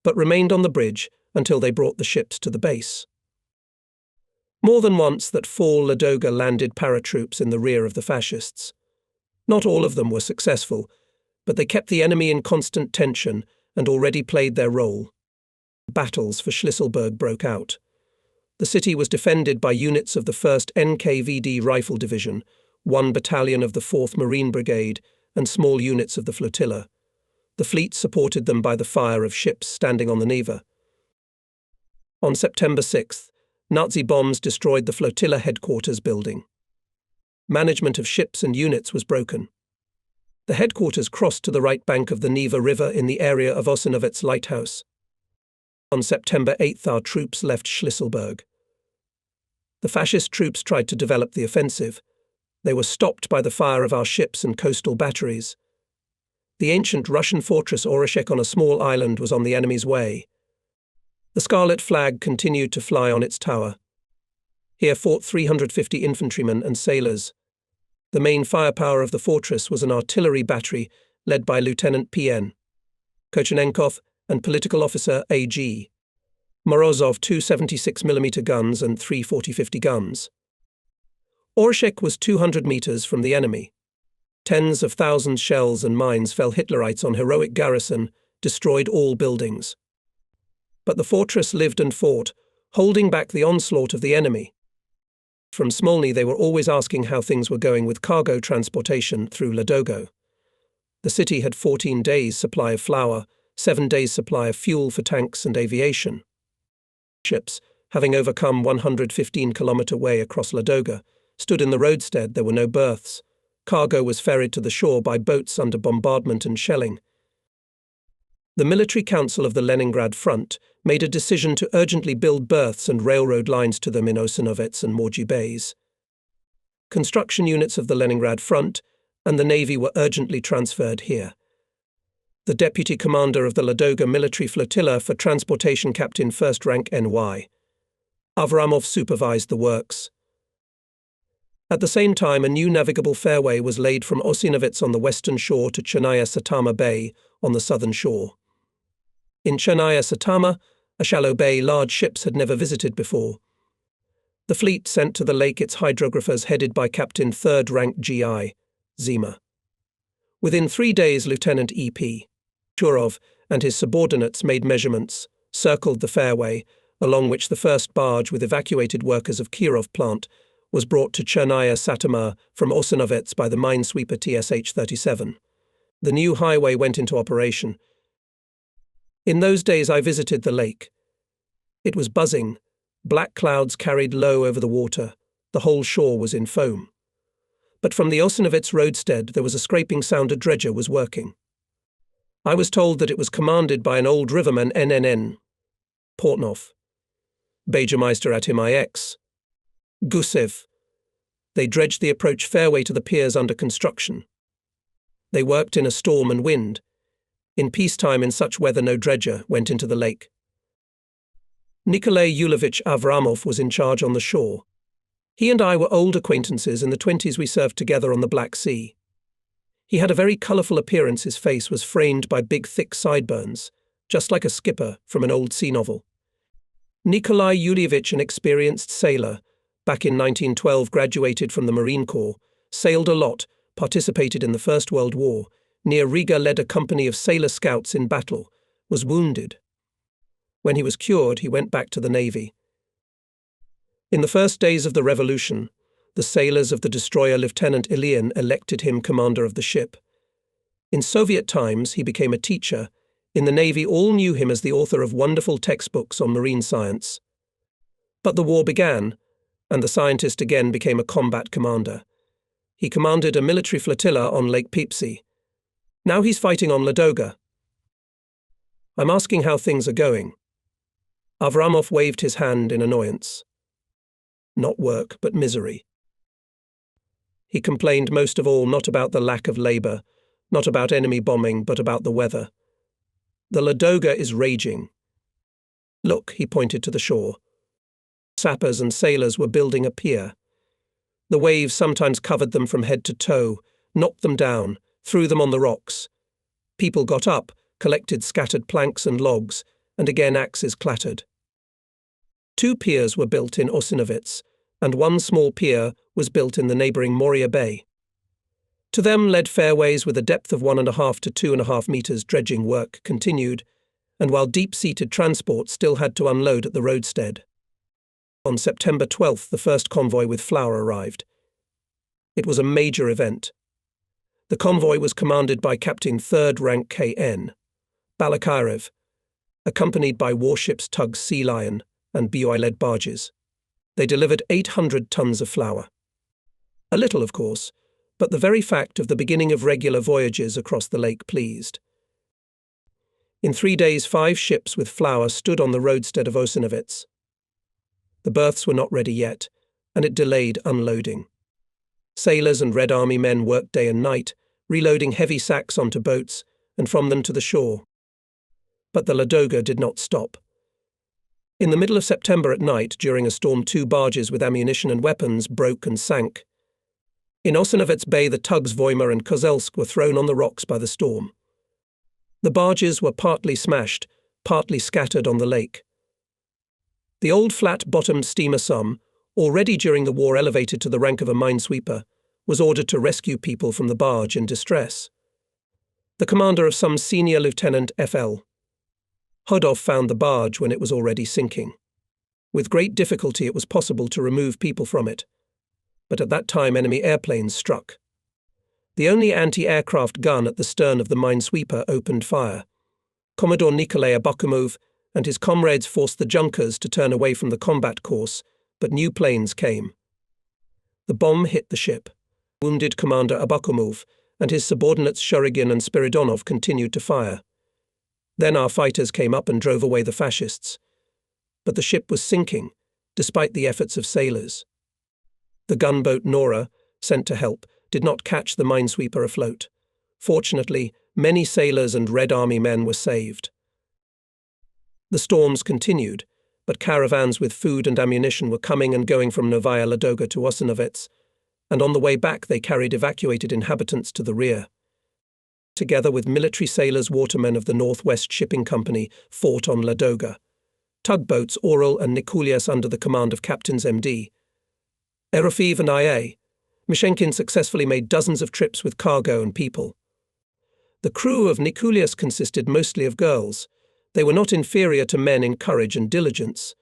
but remained on the bridge until they brought the ships to the base. More than once that fall Ladoga landed paratroops in the rear of the fascists. Not all of them were successful, but they kept the enemy in constant tension and already played their role. Battles for Schlisselburg broke out. The city was defended by units of the 1st NKVD Rifle Division, 1 battalion of the 4th Marine Brigade, and small units of the flotilla. The fleet supported them by the fire of ships standing on the Neva. On September 6th, Nazi bombs destroyed the flotilla headquarters building. Management of ships and units was broken. The headquarters crossed to the right bank of the Neva River in the area of Osinovets Lighthouse. On September 8th, our troops left Schlisselburg. The fascist troops tried to develop the offensive. They were stopped by the fire of our ships and coastal batteries. The ancient Russian fortress Oreshek on a small island was on the enemy's way. The scarlet flag continued to fly on its tower. Here fought 350 infantrymen and sailors. The main firepower of the fortress was an artillery battery led by Lieutenant P.N. Kochenenkov and political officer A.G. Morozov, 2 76mm guns and 3 40-50 guns. Oreshek was 200 meters from the enemy. Tens of thousands shells and mines fell Hitlerites on heroic garrison, destroyed all buildings. But the fortress lived and fought, holding back the onslaught of the enemy. From Smolny they were always asking how things were going with cargo transportation through Ladoga. The city had 14 days' supply of flour, 7 days' supply of fuel for tanks and aviation. Ships, having overcome 115-kilometer way across Ladoga, stood in the roadstead. There were no berths. Cargo was ferried to the shore by boats under bombardment and shelling. The Military Council of the Leningrad front made a decision to urgently build berths and railroad lines to them in Osinovets and Morgy bays. Construction units of the Leningrad front and the Navy were urgently transferred here. The deputy commander of the Ladoga military flotilla for transportation, Captain First Rank N.Y. Avramov, supervised the works. At the same time, a new navigable fairway was laid from Osinovets on the western shore to Chernaya Satama Bay on the southern shore. In Chernaya Satama, a shallow bay large ships had never visited before. The fleet sent to the lake its hydrographers headed by Captain 3rd Rank G.I. Zima. Within 3 days, Lieutenant E.P. Churov and his subordinates made measurements, circled the fairway, along which the first barge with evacuated workers of Kirov plant was brought to Chernaya Satama from Osinovets by the minesweeper TSH-37. The new highway went into operation. In those days I visited the lake. It was buzzing. Black clouds carried low over the water. The whole shore was in foam. But from the Osinovets roadstead there was a scraping sound. A dredger was working. I was told that it was commanded by an old riverman, NNN. Portnov. Bajameister at him IX. Gusev. They dredged the approach fairway to the piers under construction. They worked in a storm and wind. In peacetime, in such weather, no dredger went into the lake. Nikolai Yulovich Avramov was in charge on the shore. He and I were old acquaintances. In the 20s we served together on the Black Sea. He had a very colourful appearance. His face was framed by big, thick sideburns, just like a skipper from an old sea novel. Nikolai Yulievich, an experienced sailor, back in 1912 graduated from the Marine Corps, sailed a lot, participated in the First World War, near Riga led a company of sailor scouts in battle, was wounded. When he was cured, he went back to the Navy. In the first days of the revolution, the sailors of the destroyer Lieutenant Ilyin elected him commander of the ship. In Soviet times, he became a teacher. In the Navy, all knew him as the author of wonderful textbooks on marine science. But the war began, and the scientist again became a combat commander. He commanded a military flotilla on Lake Peipsi. Now he's fighting on Ladoga. I'm asking how things are going. Avramov waved his hand in annoyance. Not work, but misery. He complained most of all not about the lack of labour, not about enemy bombing, but about the weather. The Ladoga is raging. Look, he pointed to the shore. Sappers and sailors were building a pier. The waves sometimes covered them from head to toe, knocked them down, threw them on the rocks. People got up, collected scattered planks and logs, and again axes clattered. 2 piers were built in Osinovets, and 1 small pier was built in the neighbouring Moria Bay. To them led fairways with a depth of 1.5 to 2.5 metres. Dredging work continued, and while deep-seated transport still had to unload at the roadstead. On September 12th, the first convoy with flour arrived. It was a major event. The convoy was commanded by Captain 3rd Rank K.N. Balakarev, accompanied by warships tugs Sea Lion and BOI-led barges. They delivered 800 tons of flour. A little, of course, but the very fact of the beginning of regular voyages across the lake pleased. In 3 days, 5 ships with flour stood on the roadstead of Osinovets. The berths were not ready yet, and it delayed unloading. Sailors and Red Army men worked day and night, reloading heavy sacks onto boats and from them to the shore. But the Ladoga did not stop. In the middle of September at night, during a storm, 2 barges with ammunition and weapons broke and sank. In Osinovets Bay, the tugs Voima and Kozelsk were thrown on the rocks by the storm. The barges were partly smashed, partly scattered on the lake. The old flat-bottomed steamer Sum, already during the war elevated to the rank of a minesweeper, was ordered to rescue people from the barge in distress. The commander of Sum's senior lieutenant F.L. Hodov found the barge when it was already sinking. With great difficulty it was possible to remove people from it, but at that time enemy airplanes struck. The only anti-aircraft gun at the stern of the minesweeper opened fire. Commodore Nikolai Abakumov and his comrades forced the junkers to turn away from the combat course, but new planes came. The bomb hit the ship. Wounded Commander Abakumov and his subordinates Shurigin and Spiridonov continued to fire. Then our fighters came up and drove away the fascists. But the ship was sinking, despite the efforts of sailors. The gunboat Nora, sent to help, did not catch the minesweeper afloat. Fortunately, many sailors and Red Army men were saved. The storms continued, but caravans with food and ammunition were coming and going from Novaya Ladoga to Osinovets, and on the way back they carried evacuated inhabitants to the rear. Together with military sailors, watermen of the Northwest Shipping Company fought on Ladoga. Tugboats Oral and Nikulias under the command of Captains M.D. Erofiev and I.A. Mishenkin successfully made dozens of trips with cargo and people. The crew of Nikulias consisted mostly of girls. They were not inferior to men in courage and diligence.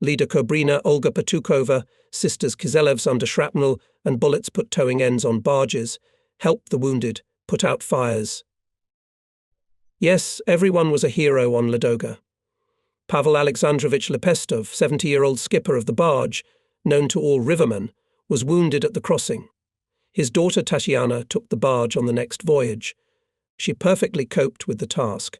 Leader Kobrina, Olga Patukova, sisters Kiselevs under shrapnel and bullets put towing ends on barges, helped the wounded, put out fires. Yes, everyone was a hero on Ladoga. Pavel Alexandrovich Lepestov, 70-year-old skipper of the barge, known to all rivermen, was wounded at the crossing. His daughter Tatiana took the barge on the next voyage. She perfectly coped with the task.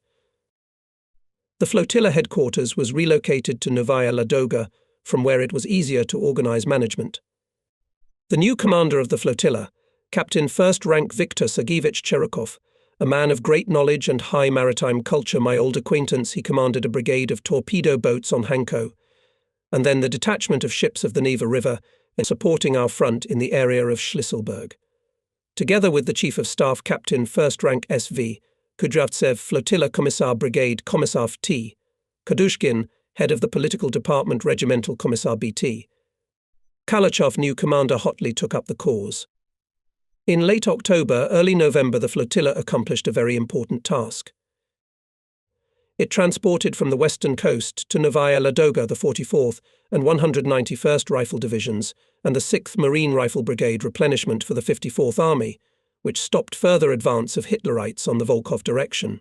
The flotilla headquarters was relocated to Novaya Ladoga, from where it was easier to organize management. The new commander of the flotilla, Captain 1st Rank Viktor Sergeyevich Cherukov, a man of great knowledge and high maritime culture, my old acquaintance, he commanded a brigade of torpedo boats on Hanko, and then the detachment of ships of the Neva River and supporting our front in the area of Schlisselburg. Together with the Chief of Staff, Captain 1st Rank SV, Kudryavtsev, Flotilla Commissar Brigade Commissar T, Kadushkin, head of the Political Department Regimental Commissar BT. Kalachov, new commander, hotly took up the cause. In late October, early November, the flotilla accomplished a very important task. It transported from the western coast to Novaya Ladoga the 44th and 191st Rifle Divisions and the 6th Marine Rifle Brigade replenishment for the 54th Army, which stopped further advance of Hitlerites on the Volkhov direction.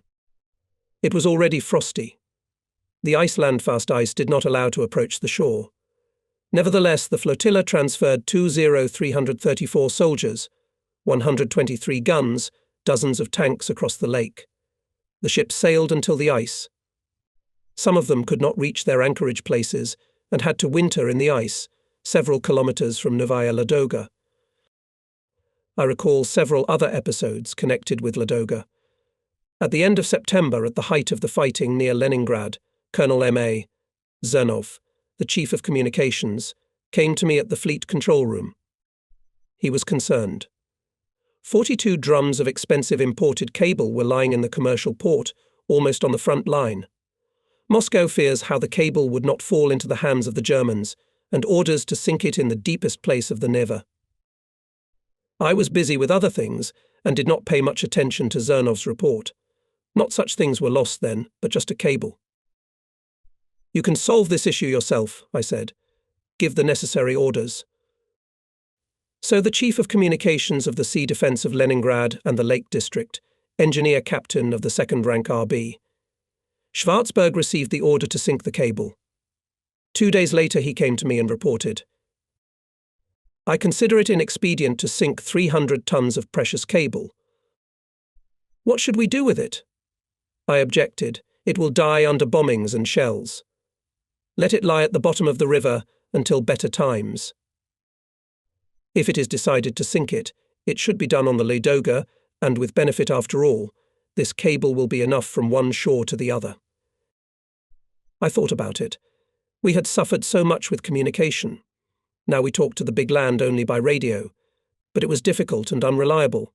It was already frosty. The Iceland-fast ice did not allow to approach the shore. Nevertheless, the flotilla transferred 334 soldiers, 123 guns, dozens of tanks across the lake. The ships sailed until the ice. Some of them could not reach their anchorage places and had to winter in the ice, several kilometers from Novaya Ladoga. I recall several other episodes connected with Ladoga. At the end of September, at the height of the fighting near Leningrad, Colonel M.A. Zernov, the Chief of Communications, came to me at the Fleet Control Room. He was concerned. 42 drums of expensive imported cable were lying in the commercial port, almost on the front line. Moscow fears how the cable would not fall into the hands of the Germans, and orders to sink it in the deepest place of the Neva. I was busy with other things, and did not pay much attention to Zernov's report. Not such things were lost then, but just a cable. "You can solve this issue yourself," I said. "Give the necessary orders." So the Chief of Communications of the Sea Defence of Leningrad and the Lake District, Engineer Captain of the 2nd Rank RB. Schwarzberg received the order to sink the cable. 2 days later he came to me and reported, "I consider it inexpedient to sink 300 tons of precious cable. What should we do with it?" I objected. "It will die under bombings and shells. Let it lie at the bottom of the river until better times. If it is decided to sink it, it should be done on the Ladoga, and with benefit after all, this cable will be enough from one shore to the other." I thought about it. We had suffered so much with communication. Now we talked to the big land only by radio, but it was difficult and unreliable.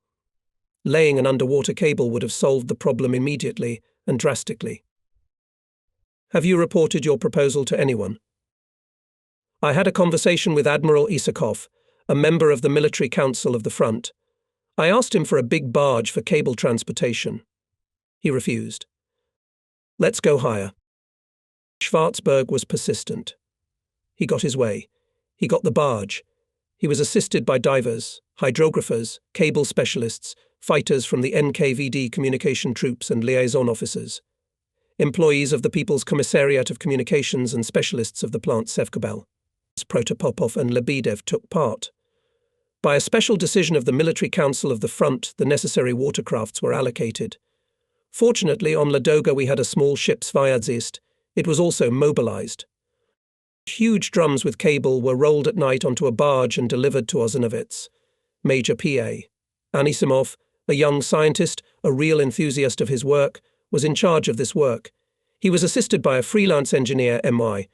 Laying an underwater cable would have solved the problem immediately and drastically. "Have you reported your proposal to anyone?" I had a conversation with Admiral Isakov, a member of the Military Council of the Front. I asked him for a big barge for cable transportation. He refused. "Let's go higher." Schwarzberg was persistent. He got his way. He got the barge. He was assisted by divers, hydrographers, cable specialists, fighters from the NKVD communication troops and liaison officers, employees of the People's Commissariat of Communications and specialists of the plant Sevkobel. Protopopov and Lebedev took part. By a special decision of the Military Council of the Front, the necessary watercrafts were allocated. Fortunately, on Ladoga we had a small ship Svyazist. It was also mobilized. Huge drums with cable were rolled at night onto a barge and delivered to Ozanovitz. Major P.A. Anisimov, a young scientist, a real enthusiast of his work, was in charge of this work. He was assisted by a freelance engineer, M.Y.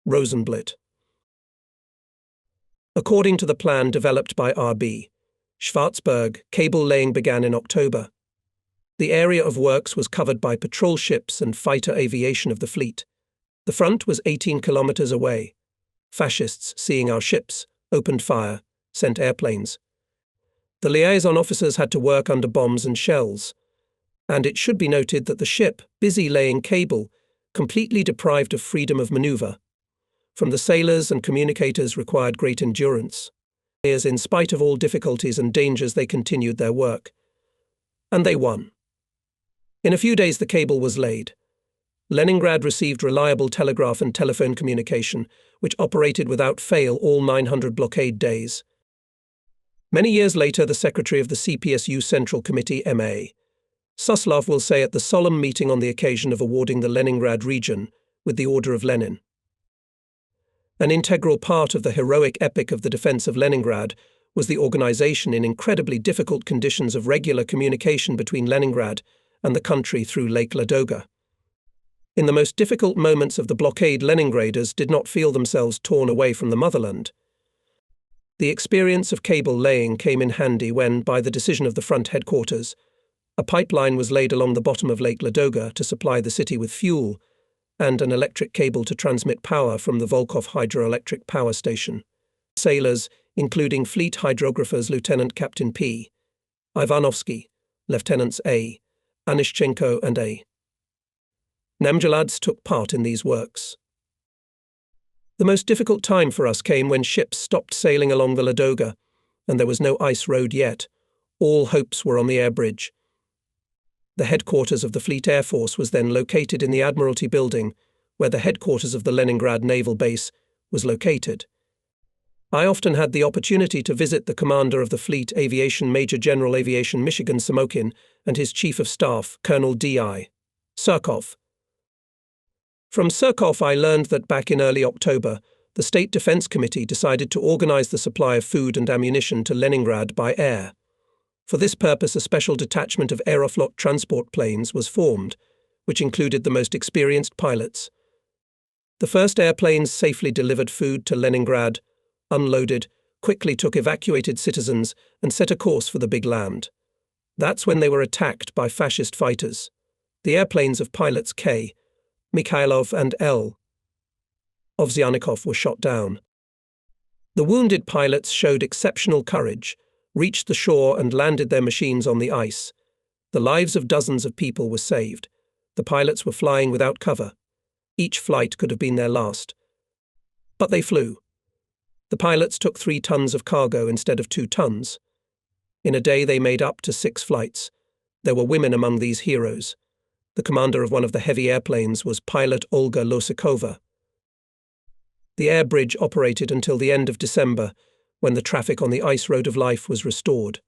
Rosenblit. According to the plan developed by R.B. Schwarzberg, cable laying began in October. The area of works was covered by patrol ships and fighter aviation of the fleet. The front was 18 kilometers away. Fascists, seeing our ships, opened fire, sent airplanes. The liaison officers had to work under bombs and shells. And it should be noted that the ship, busy laying cable, completely deprived of freedom of maneuver. From the sailors and communicators required great endurance. As in spite of all difficulties and dangers, they continued their work. And they won. In a few days the cable was laid. Leningrad received reliable telegraph and telephone communication, which operated without fail all 900 blockade days. Many years later, the secretary of the CPSU Central Committee, M.A. Suslov, will say at the solemn meeting on the occasion of awarding the Leningrad region with the Order of Lenin, "An integral part of the heroic epic of the defense of Leningrad was the organization in incredibly difficult conditions of regular communication between Leningrad and the country through Lake Ladoga. In the most difficult moments of the blockade, Leningraders did not feel themselves torn away from the motherland. The experience of cable laying came in handy when, by the decision of the front headquarters, a pipeline was laid along the bottom of Lake Ladoga to supply the city with fuel, and an electric cable to transmit power from the Volkhov hydroelectric power station. Sailors, including fleet hydrographers Lieutenant Captain P. Ivanovsky, Lieutenants A. Anishchenko and A. Namjalads took part in these works. The most difficult time for us came when ships stopped sailing along the Ladoga, and there was no ice road yet. All hopes were on the air bridge. The headquarters of the Fleet Air Force was then located in the Admiralty building, where the headquarters of the Leningrad naval base was located. I often had the opportunity to visit the commander of the Fleet Aviation Major General Aviation Michigan Samokin and his Chief of Staff, Colonel D.I. Surkov. From Surkov I learned that back in early October, the State Defense Committee decided to organize the supply of food and ammunition to Leningrad by air. For this purpose, a special detachment of Aeroflot transport planes was formed, which included the most experienced pilots. The first airplanes safely delivered food to Leningrad, unloaded, quickly took evacuated citizens, and set a course for the Big Land. That's when they were attacked by fascist fighters. The airplanes of pilots K. Mikhailov and L. Ovsyannikov were shot down. The wounded pilots showed exceptional courage, reached the shore and landed their machines on the ice. The lives of dozens of people were saved. The pilots were flying without cover. Each flight could have been their last. But they flew. The pilots took 3 tons of cargo instead of 2 tons. In a day they made up to 6 flights. There were women among these heroes. The commander of one of the heavy airplanes was pilot Olga Losikova. The air bridge operated until the end of December, when the traffic on the ice road of life was restored.